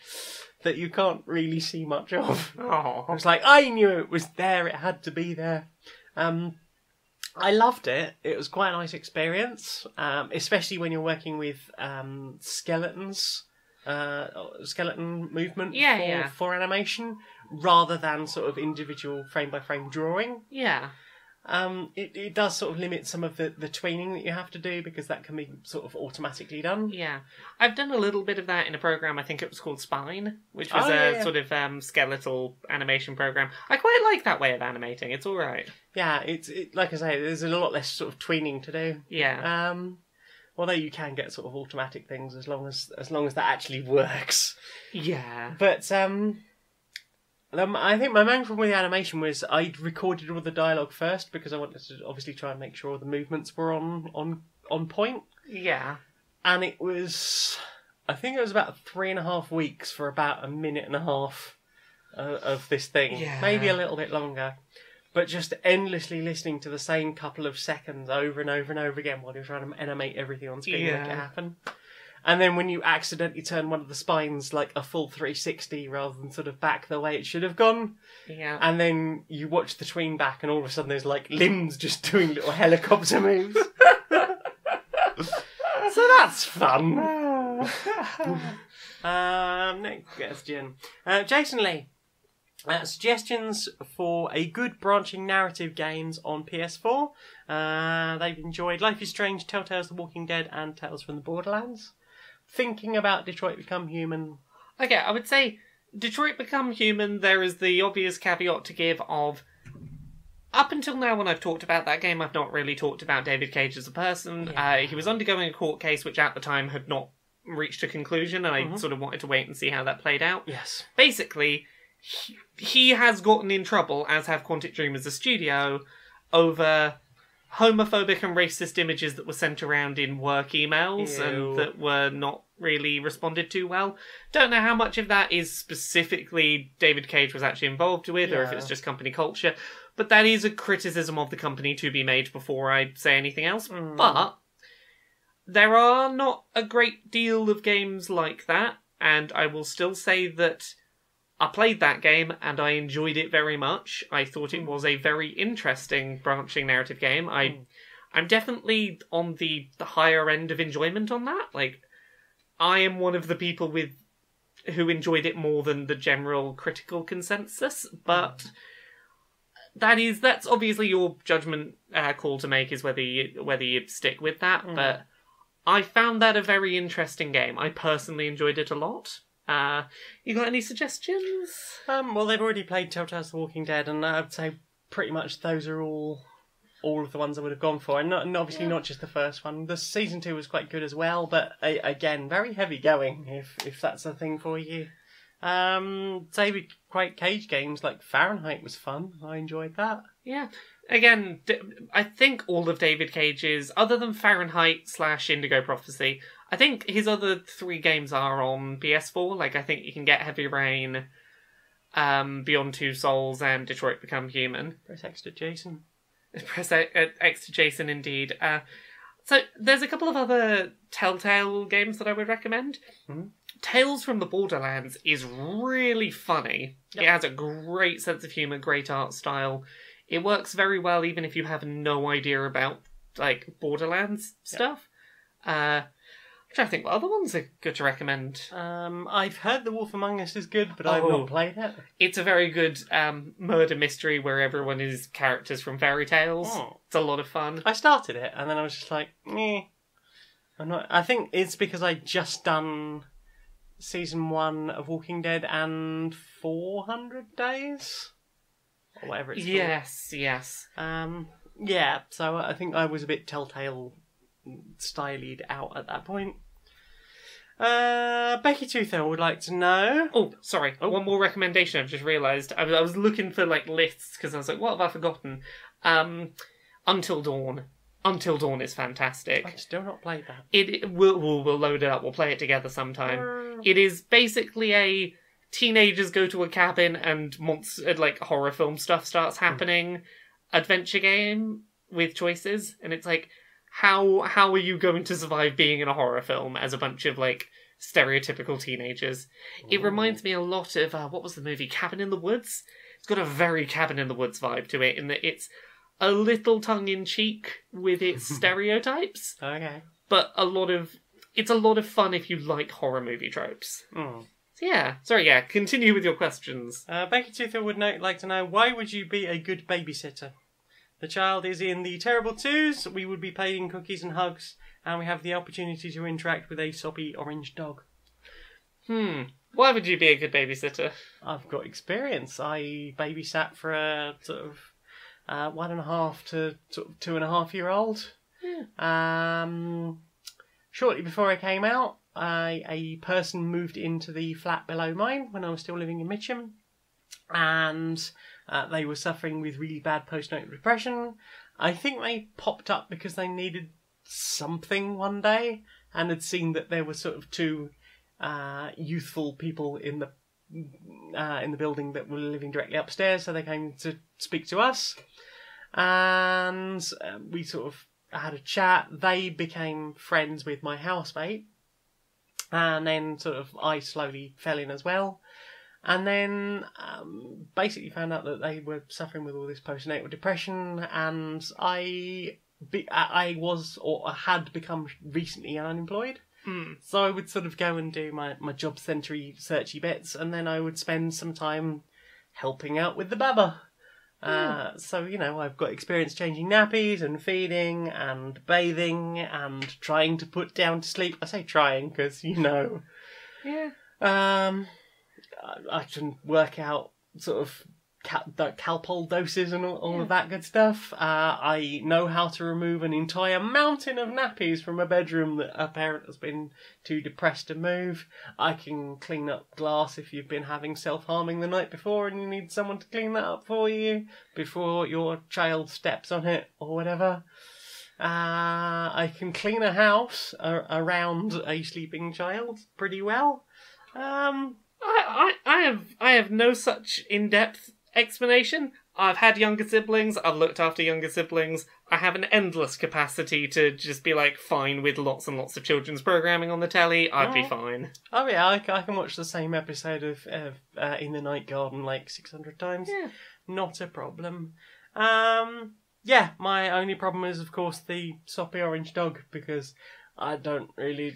[SPEAKER 1] that you can't really see much of.
[SPEAKER 2] Oh.
[SPEAKER 1] I was like, I knew it was there, it had to be there. I loved it. It was quite a nice experience, especially when you're working with skeletons. Skeleton movement for animation rather than sort of individual frame by frame drawing.
[SPEAKER 2] Yeah.
[SPEAKER 1] It does sort of limit some of the tweening that you have to do because that can be sort of automatically done.
[SPEAKER 2] Yeah. I've done a little bit of that in a program, I think it was called Spine, which was sort of skeletal animation program. I quite like that way of animating. It's all right.
[SPEAKER 1] Yeah, it's like I say, there's a lot less sort of tweening to do.
[SPEAKER 2] Yeah.
[SPEAKER 1] Although you can get sort of automatic things as long as that actually works.
[SPEAKER 2] Yeah.
[SPEAKER 1] But I think my main problem with the animation was I'd recorded all the dialogue first because I wanted to obviously try and make sure all the movements were on point.
[SPEAKER 2] Yeah.
[SPEAKER 1] And it was I think it was about 3.5 weeks for about a minute and a half of this thing.
[SPEAKER 2] Yeah.
[SPEAKER 1] Maybe a little bit longer. But just endlessly listening to the same couple of seconds over and over and over again while you're trying to animate everything on screen to make it happen. And then when you accidentally turn one of the spines like a full 360 rather than sort of back the way it should have gone.
[SPEAKER 2] Yeah.
[SPEAKER 1] And then you watch the tween back and all of a sudden there's like limbs just doing little helicopter moves. So that's fun. Next question. Jason Lee. Suggestions for a good branching narrative games on PS4. They've enjoyed Life is Strange, Telltale's The Walking Dead, and Tales from the Borderlands. Thinking about Detroit Become Human.
[SPEAKER 2] Okay, I would say Detroit Become Human, there is the obvious caveat to give of, up until now when I've talked about that game, I've not really talked about David Cage as a person.
[SPEAKER 1] Yeah.
[SPEAKER 2] He was undergoing a court case which at the time had not reached a conclusion, and I sort of wanted to wait and see how that played out.
[SPEAKER 1] Yes.
[SPEAKER 2] Basically, he has gotten in trouble, as have Quantic Dream as a studio, over homophobic and racist images that were sent around in work emails and that were not really responded to well. Don't know how much of that is specifically David Cage was actually involved with, or if it's just company culture, but that is a criticism of the company to be made before I say anything else. But there are not a great deal of games like that, and I will still say that I played that game and I enjoyed it very much. I thought it was a very interesting branching narrative game. I'm definitely on the higher end of enjoyment on that. Like, I am one of the people who enjoyed it more than the general critical consensus, but that's obviously your judgment call to make, is whether you stick with that. But I found that a very interesting game. I personally enjoyed it a lot. You got any suggestions?
[SPEAKER 1] Well, they've already played Telltale's The Walking Dead, and I'd say pretty much those are all of the ones I would have gone for, and obviously not just the first one. The season 2 was quite good as well, but again, very heavy going if that's a thing for you. David Cage games like Fahrenheit was fun. I enjoyed that.
[SPEAKER 2] Yeah. Again, I think all of David Cage's, other than Fahrenheit / Indigo Prophecy, I think his other 3 games are on PS4. Like, I think you can get Heavy Rain, Beyond Two Souls, and Detroit Become Human.
[SPEAKER 1] Press X to Jason.
[SPEAKER 2] Press X to Jason, indeed. So, there's a couple of other Telltale games that I would recommend. Tales from the Borderlands is really funny. Yep. It has a great sense of humour, great art style. It works very well even if you have no idea about, like, Borderlands stuff. I'm trying to think what other ones are good to recommend.
[SPEAKER 1] I've heard The Wolf Among Us is good, but I've not played it. It's
[SPEAKER 2] a very good murder mystery where everyone is characters from fairy tales. It's a lot of fun.
[SPEAKER 1] I started it, and then I was just like, I think it's because I'd just done Season 1 of Walking Dead and 400 Days? Or whatever it's called.
[SPEAKER 2] Yes.
[SPEAKER 1] Yeah, so I think I was a bit Telltale stylied out at that point. Becky Toothill would like to know.
[SPEAKER 2] Oh, sorry. One more recommendation I've just realised. I was looking for like lists because I was like, what have I forgotten? Until Dawn. Until Dawn is fantastic.
[SPEAKER 1] I've still not played that.
[SPEAKER 2] We'll load it up. We'll play it together sometime. It is basically a teenagers go to a cabin and like horror film stuff starts happening. Adventure game with choices, and it's like, how are you going to survive being in a horror film as a bunch of like stereotypical teenagers? It reminds me a lot of what was the movie Cabin in the Woods? It's got a very Cabin in the Woods vibe to it in that it's a little tongue-in-cheek with its stereotypes.
[SPEAKER 1] Okay.
[SPEAKER 2] But it's a lot of fun if you like horror movie tropes. So yeah. Sorry, yeah, continue with your questions.
[SPEAKER 1] Becky Toothill would like to know, why would you be a good babysitter? The child is in the terrible twos, we would be playing cookies and hugs, and we have the opportunity to interact with a soppy orange dog.
[SPEAKER 2] Why would you be a good babysitter?
[SPEAKER 1] I've got experience. I babysat for a sort of 1.5 to sort of 2.5-year-old. Shortly before I came out, a person moved into the flat below mine when I was still living in Mitcham, and they were suffering with really bad postnatal depression. I think they popped up because they needed something one day and had seen that there were sort of 2 youthful people in the building that were living directly upstairs, so they came to speak to us, and we sort of had a chat. They became friends with my housemate, and then sort of I slowly fell in as well. And then basically found out that they were suffering with all this postnatal depression, and I was or had become recently unemployed. So I would sort of go and do my job centre-y, searchy bits, and then I would spend some time helping out with the baba. So, you know, I've got experience changing nappies and feeding and bathing and trying to put down to sleep. I say trying because, you know.
[SPEAKER 2] Yeah.
[SPEAKER 1] I can work out sort of Calpol doses and all of that good stuff. I know how to remove an entire mountain of nappies from a bedroom that a parent has been too depressed to move. I can clean up glass if you've been having self-harming the night before and you need someone to clean that up for you before your child steps on it or whatever. I can clean a house around a sleeping child pretty well.
[SPEAKER 2] I have no such in-depth explanation. I've had younger siblings, I've looked after younger siblings, I have an endless capacity to just be like fine with lots and lots of children's programming on the telly. I'd be fine.
[SPEAKER 1] Oh yeah, I can watch the same episode of In the Night Garden like 600 times.
[SPEAKER 2] Yeah.
[SPEAKER 1] Not a problem. Yeah, my only problem is of course the soppy orange dog, because I don't really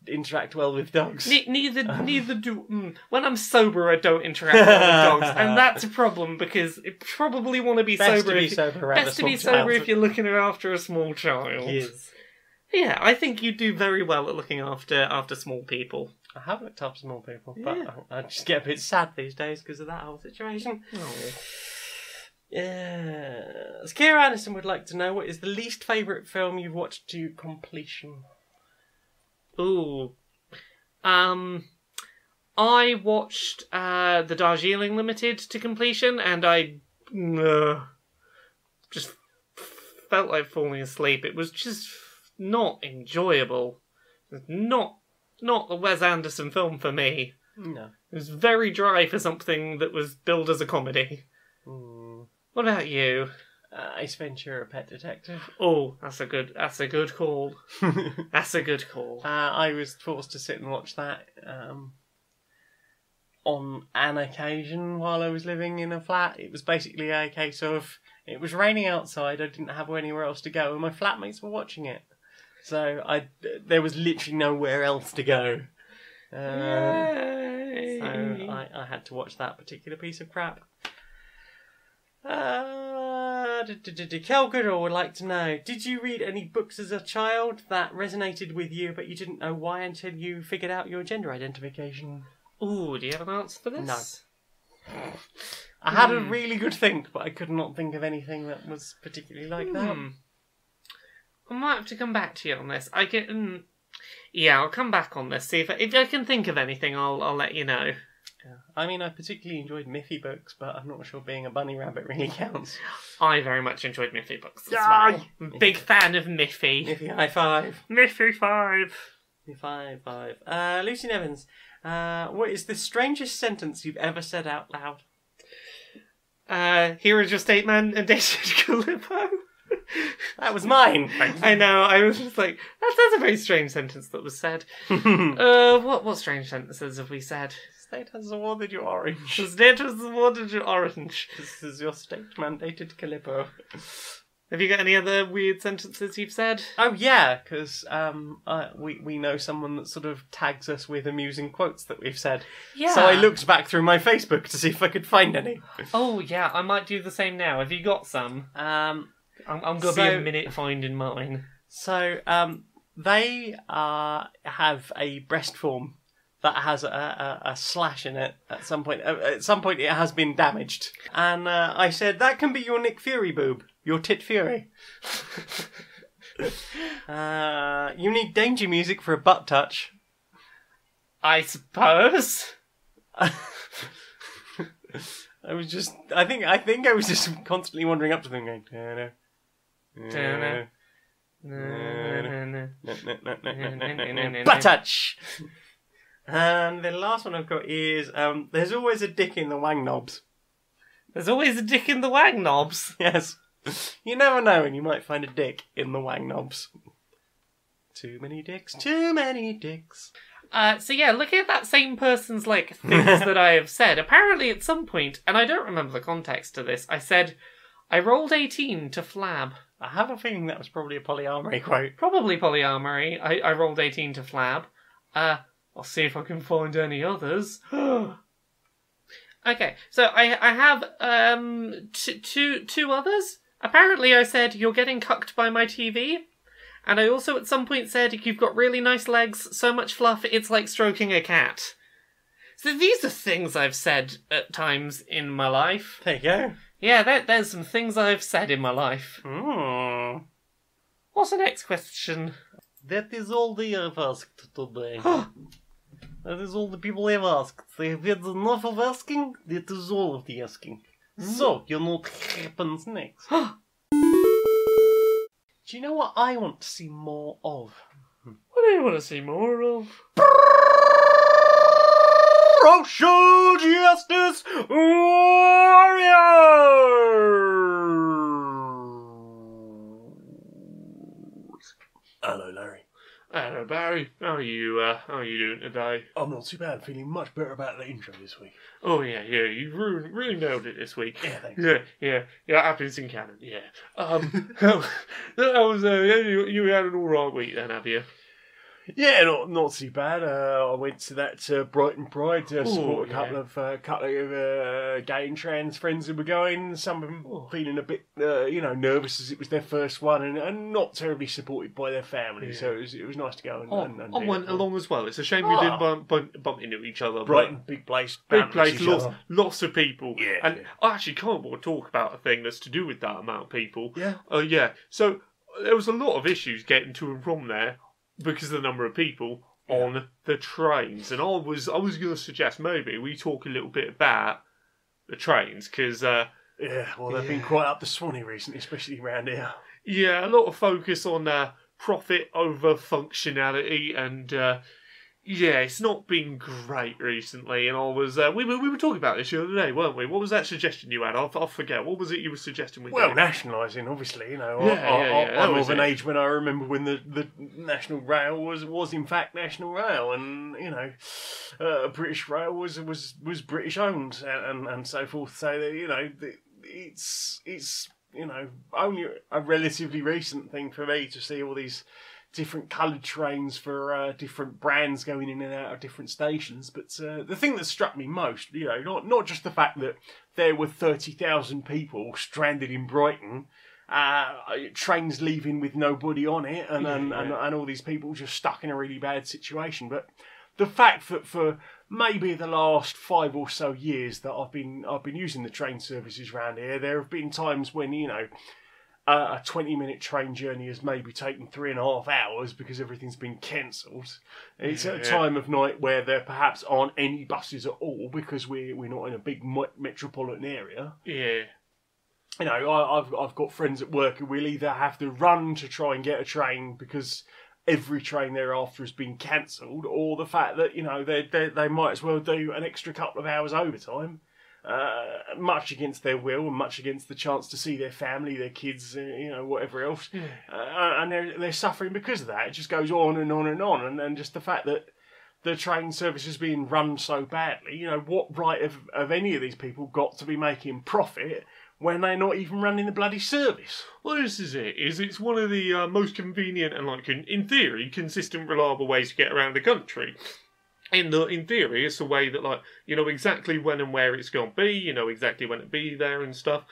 [SPEAKER 1] interact well with dogs.
[SPEAKER 2] Neither do... When I'm sober, I don't interact well with dogs. And that's a problem, because you probably want to be
[SPEAKER 1] Best
[SPEAKER 2] sober.
[SPEAKER 1] To be sober around
[SPEAKER 2] Best
[SPEAKER 1] a
[SPEAKER 2] to be
[SPEAKER 1] small
[SPEAKER 2] sober
[SPEAKER 1] child.
[SPEAKER 2] if you're looking after a small child.
[SPEAKER 1] Yes.
[SPEAKER 2] Yeah, I think you do very well at looking after small people.
[SPEAKER 1] I have looked after small people,
[SPEAKER 2] Yeah.
[SPEAKER 1] but I just get a bit sad these days because of that whole situation.
[SPEAKER 2] Oh.
[SPEAKER 1] Yes. Kira Anderson would like to know, what is the least favourite film you've watched to completion?
[SPEAKER 2] Ooh. I watched the Darjeeling Limited to completion, and I just felt like falling asleep. It was just not enjoyable. Not a Wes Anderson film for me.
[SPEAKER 1] No.
[SPEAKER 2] It was very dry for something that was billed as a comedy. What about you?
[SPEAKER 1] Ace Ventura, Pet Detective.
[SPEAKER 2] Oh, that's a good call. That's a good call.
[SPEAKER 1] I was forced to sit and watch that on an occasion while I was living in a flat. It was basically a case of, it was raining outside, I didn't have anywhere else to go, and my flatmates were watching it. So there was literally nowhere else to go.
[SPEAKER 2] Yay.
[SPEAKER 1] So I had to watch that particular piece of crap. Kel Goodall would like to know, did you read any books as a child that resonated with you but you didn't know why until you figured out your gender identification?
[SPEAKER 2] Ooh, do you have an answer for this?
[SPEAKER 1] No. I had a really good think, but I could not think of anything that was particularly like that.
[SPEAKER 2] I might have to come back to you on this. Yeah, I'll come back on this. See if I can think of anything, I'll let you know.
[SPEAKER 1] Yeah. I mean, I particularly enjoyed Miffy books, but I'm not sure being a bunny rabbit really counts.
[SPEAKER 2] I very much enjoyed Miffy books as well. Big fan of Miffy.
[SPEAKER 1] Miffy high five.
[SPEAKER 2] Miffy 5.
[SPEAKER 1] Miffy 5. Lucy Nevins, what is the strangest sentence you've ever said out loud?
[SPEAKER 2] Here is your statement and dated Calippo.
[SPEAKER 1] That was mine.
[SPEAKER 2] I know, I was just like, that's a very strange sentence that was said. What strange sentences have we said?
[SPEAKER 1] State has awarded you orange.
[SPEAKER 2] The state has awarded you orange.
[SPEAKER 1] This is your state mandated Calippo.
[SPEAKER 2] Have you got any other weird sentences you've said?
[SPEAKER 1] Oh yeah, because we know someone that sort of tags us with amusing quotes that we've said.
[SPEAKER 2] Yeah.
[SPEAKER 1] So I looked back through my Facebook to see if I could find any.
[SPEAKER 2] Oh yeah, I might do the same now. Have you got some? I'm going to be a minute finding mine.
[SPEAKER 1] So they have a breast form that has a slash in it at some point. At some point it has been damaged. And I said, that can be your Nick Fury boob. Your tit fury. You need danger music for a butt touch.
[SPEAKER 2] I suppose.
[SPEAKER 1] I think I was just constantly wandering up to them going, butt touch. And the last one I've got is, there's always a dick in the wang knobs.
[SPEAKER 2] There's always a dick in the wang knobs.
[SPEAKER 1] Yes. You never know when you might find a dick in the wang knobs. Too many dicks, too many dicks.
[SPEAKER 2] So yeah, looking at that same person's, like, things that I have said, apparently at some point, and I don't remember the context to this, I said, I rolled 18 to flab.
[SPEAKER 1] I have a feeling that was probably a polyamory quote.
[SPEAKER 2] Probably polyamory. I rolled 18 to flab. I'll see if I can find any others. Okay, so I have two others. Apparently I said, you're getting cucked by my TV. And I also at some point said, you've got really nice legs, so much fluff, it's like stroking a cat. So these are things I've said at times in my life.
[SPEAKER 1] There you go.
[SPEAKER 2] Yeah, there's some things I've said in my life.
[SPEAKER 1] Mm.
[SPEAKER 2] What's the next question?
[SPEAKER 1] That is all they have asked today. That is all the people have asked. They have had enough of asking. That is all of the asking. So, you know what happens next. Do you know what I want to see more of?
[SPEAKER 2] What do you want to see more of?
[SPEAKER 1] Social Justice Warriors! Hello, Larry.
[SPEAKER 5] Hello, Barry. How are you doing today?
[SPEAKER 1] I'm not too bad. Feeling much better about the intro this week.
[SPEAKER 5] Oh, yeah. You really nailed it this week.
[SPEAKER 1] Yeah, thanks.
[SPEAKER 5] Yeah. Happens in canon, yeah. That was, you had an alright week then, have you?
[SPEAKER 1] Yeah, not too bad. I went to that Brighton Pride to support a couple of gay and trans friends who were going. Some of them feeling a bit, nervous as it was their first one, and not terribly supported by their family. Yeah. So it was nice to go and
[SPEAKER 5] I went along as well. It's a shame we didn't bump into each other.
[SPEAKER 1] Brighton, big place,
[SPEAKER 5] lots of people.
[SPEAKER 1] Yeah,
[SPEAKER 5] and I actually can't more talk about a thing that's to do with that amount of people.
[SPEAKER 1] Yeah.
[SPEAKER 5] Yeah. So there was a lot of issues getting to and from there, because of the number of people on the trains. And I was going to suggest maybe we talk a little bit about the trains, because...
[SPEAKER 1] they've been quite up the Swanee recently, especially around here.
[SPEAKER 5] Yeah, a lot of focus on profit over functionality, and... it's not been great recently, and I was... we were talking about this the other day, weren't we? What was that suggestion you had? I'll forget. What was it you were suggesting?
[SPEAKER 1] Nationalising, obviously. I'm of an age when I remember when the National Rail was in fact National Rail, and, British Rail was British owned, and so forth. So, it's only a relatively recent thing for me to see all these different coloured trains for different brands going in and out of different stations. But the thing that struck me most, not just the fact that there were 30,000 people stranded in Brighton, trains leaving with nobody on it, and all these people just stuck in a really bad situation. But the fact that for maybe the last 5 or so years that I've been using the train services around here, there have been times when, a 20-minute train journey has maybe taken 3.5 hours because everything's been cancelled. It's at a time of night where there perhaps aren't any buses at all because we're not in a big metropolitan area.
[SPEAKER 5] Yeah.
[SPEAKER 1] I've got friends at work who will either have to run to try and get a train because every train thereafter has been cancelled, or the fact that they might as well do an extra couple of hours overtime. Much against their will and much against the chance to see their family, their kids, whatever else. And they're suffering because of that. It just goes on and on and on. And just the fact that the train service is being run so badly, what right have any of these people got to be making profit when they're not even running the bloody service?
[SPEAKER 5] Well, this is it. It's one of the most convenient and, in theory, consistent, reliable ways to get around the country. In theory, it's a way that, you know exactly when and where it's going to be, you know exactly when it'll be there and stuff.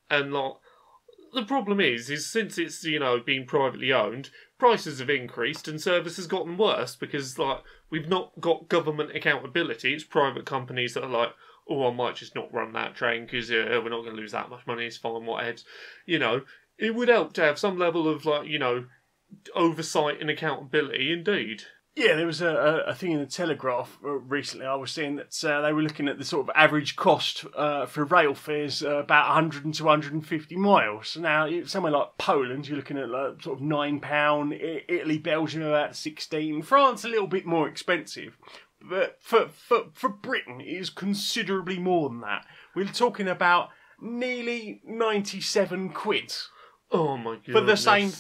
[SPEAKER 5] And, the problem is since it's, being privately owned, prices have increased and service has gotten worse because, we've not got government accountability. It's private companies that are like, I might just not run that train because we're not going to lose that much money, it's fine, whatever. It would help to have some level of, oversight and accountability, indeed.
[SPEAKER 1] Yeah, there was a thing in the Telegraph recently. I was seeing that they were looking at the sort of average cost for rail fares about 100 to 150 miles. Now, somewhere like Poland, you're looking at sort of £9. Italy, Belgium, about 16. France, a little bit more expensive.
[SPEAKER 6] But for Britain, it is considerably more than that. We're talking about nearly 97 quid.
[SPEAKER 5] Oh my god!
[SPEAKER 6] For the same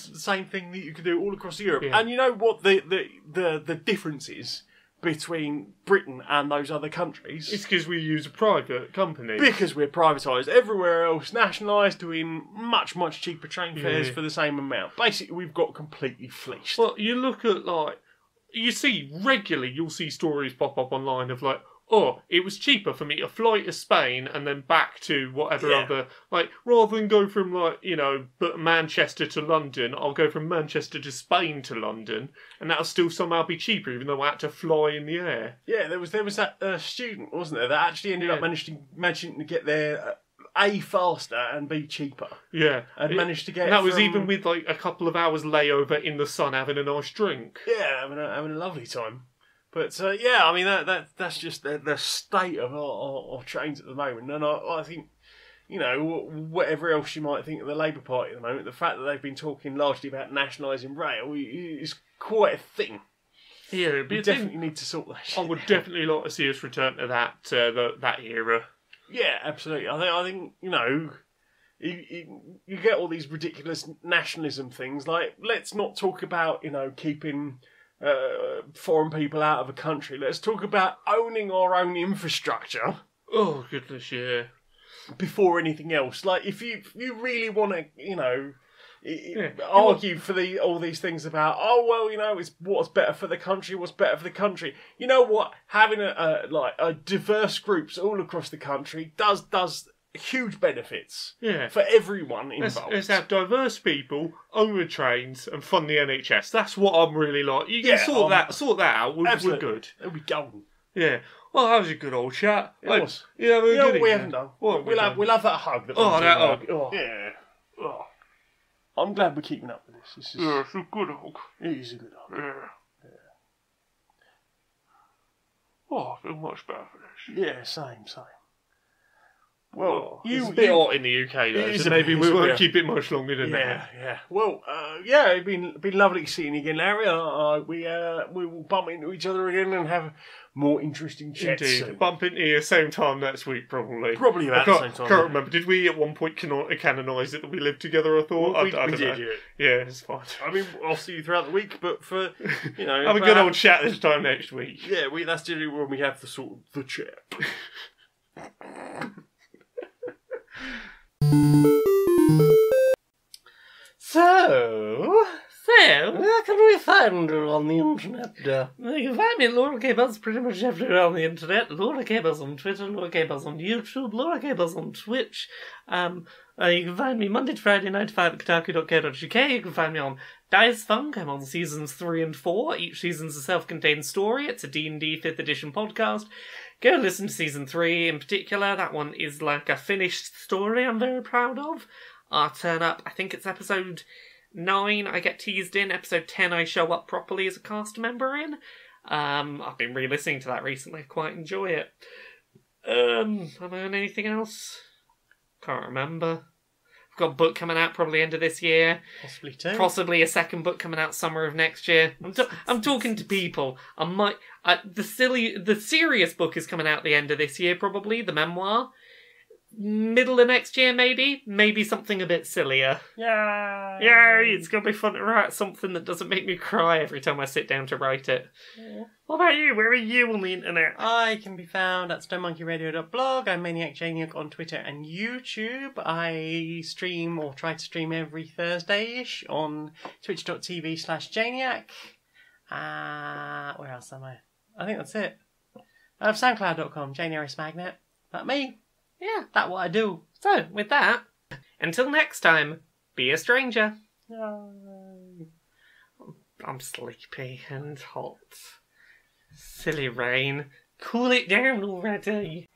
[SPEAKER 6] thing that you can do all across Europe.
[SPEAKER 5] Yeah.
[SPEAKER 6] And you know what the difference is between Britain and those other countries?
[SPEAKER 5] It's because we use a private company.
[SPEAKER 6] Because we're privatised. Everywhere else, nationalised, doing much, much cheaper train fares for the same amount. Basically, we've got completely fleeced.
[SPEAKER 5] Well, you look at, like, you see regularly, you'll see stories pop up online of, like, oh, it was cheaper for me to fly to Spain and then back to whatever other... Like, rather than go from, like, you know, but Manchester to London, I'll go from Manchester to Spain to London, and that'll still somehow be cheaper, even though I had to fly in the air.
[SPEAKER 6] Yeah, there was that student, wasn't there, that actually ended up managing to get there... A, faster and B, cheaper.
[SPEAKER 5] Yeah.
[SPEAKER 6] And managed to get...
[SPEAKER 5] And that was even with, like, a couple of hours layover in the sun having a nice drink.
[SPEAKER 6] Yeah, having a lovely time. But, yeah, I mean, that's just the state of trains at the moment. And I think, you know, whatever else you might think of the Labour Party at the moment, the fact that they've been talking largely about nationalising rail is quite a thing.
[SPEAKER 5] Yeah,
[SPEAKER 6] we definitely need to sort that shit
[SPEAKER 5] I would definitely like to see us return to that era.
[SPEAKER 6] Yeah, absolutely. I think you know, you get all these ridiculous nationalism things. Like, let's not talk about, you know, keeping foreign people out of a country. Let's talk about owning our own infrastructure.
[SPEAKER 5] Oh goodness, yeah.
[SPEAKER 6] Before anything else, like if you really want to, you know, argue for all these things about, oh well, you know, it's what's better for the country, what's better for the country. You know what? Having a diverse groups all across the country does huge benefits.
[SPEAKER 5] Yeah.
[SPEAKER 6] For everyone involved.
[SPEAKER 5] Let's have diverse people own the trains and fund the NHS. That's what I'm really like. You can sort that out. We're good.
[SPEAKER 6] It'll be golden.
[SPEAKER 5] Yeah. Well, that was a good old chat.
[SPEAKER 6] It was.
[SPEAKER 5] You know
[SPEAKER 6] what we haven't done? We'll have that hug. That
[SPEAKER 5] hug.
[SPEAKER 6] Oh. Yeah. Oh. I'm glad we're keeping up with this.
[SPEAKER 5] Yeah, it's a good hug.
[SPEAKER 6] It is a good hug.
[SPEAKER 5] Yeah. Oh, I feel much better for this.
[SPEAKER 6] Yeah, same. Well,
[SPEAKER 5] it's a bit hot in the UK though, so maybe we won't keep it much longer than that.
[SPEAKER 6] Yeah. Well, it's been lovely seeing you again, Larry. We will bump into each other again and have more interesting chats.
[SPEAKER 5] Indeed,
[SPEAKER 6] soon.
[SPEAKER 5] bump into you same time next week probably.
[SPEAKER 6] Probably about the same time.
[SPEAKER 5] I can't remember. Did we at one point canonise it that we lived together? I thought
[SPEAKER 6] we
[SPEAKER 5] don't
[SPEAKER 6] did.
[SPEAKER 5] know. Yeah, it's fine.
[SPEAKER 6] I mean, I'll see you throughout the week, but for you know,
[SPEAKER 5] have a good old chat this time next week.
[SPEAKER 6] Yeah, that's generally when we have the chat.
[SPEAKER 2] So,
[SPEAKER 1] where can we find her on the internet?
[SPEAKER 2] You can find me at Laura K. Buzz pretty much everywhere on the internet. Laura K. Buzz on Twitter, Laura K. Buzz on YouTube, Laura K. Buzz on Twitch. You can find me Monday to Friday, 9 to 5 at kotaku.co.uk. You can find me on Dice Funk. I'm on seasons 3 and 4. Each season's a self-contained story. It's a D&D 5th edition podcast. Go listen to season 3 in particular. That one is like a finished story I'm very proud of. I'll turn up, I think it's episode 9 I get teased in. Episode 10 I show up properly as a cast member in. I've been re-listening to that recently. I quite enjoy it. Am I on anything else? Can't remember. I've got a book coming out probably end of this year.
[SPEAKER 1] Possibly two.
[SPEAKER 2] Possibly a second book coming out summer of next year. I'm talking to people. The serious book is coming out the end of this year probably, the memoir. Middle of next year maybe. Maybe something a bit sillier. Yay! It's going to be fun to write something that doesn't make me cry every time I sit down to write it. Yeah. What about you? Where are you on the internet?
[SPEAKER 1] I can be found at stonemonkeyradio.blog. I'm Maniac Janiac on Twitter and YouTube. I stream or try to stream every Thursday-ish on twitch.tv/Janiac. Where else am I? I think that's it. SoundCloud.com, Janiaris Magnet. That me.
[SPEAKER 2] Yeah.
[SPEAKER 1] That's what I do.
[SPEAKER 2] So, with that, until next time, be a stranger. I'm sleepy and hot. Silly rain. Cool it down already.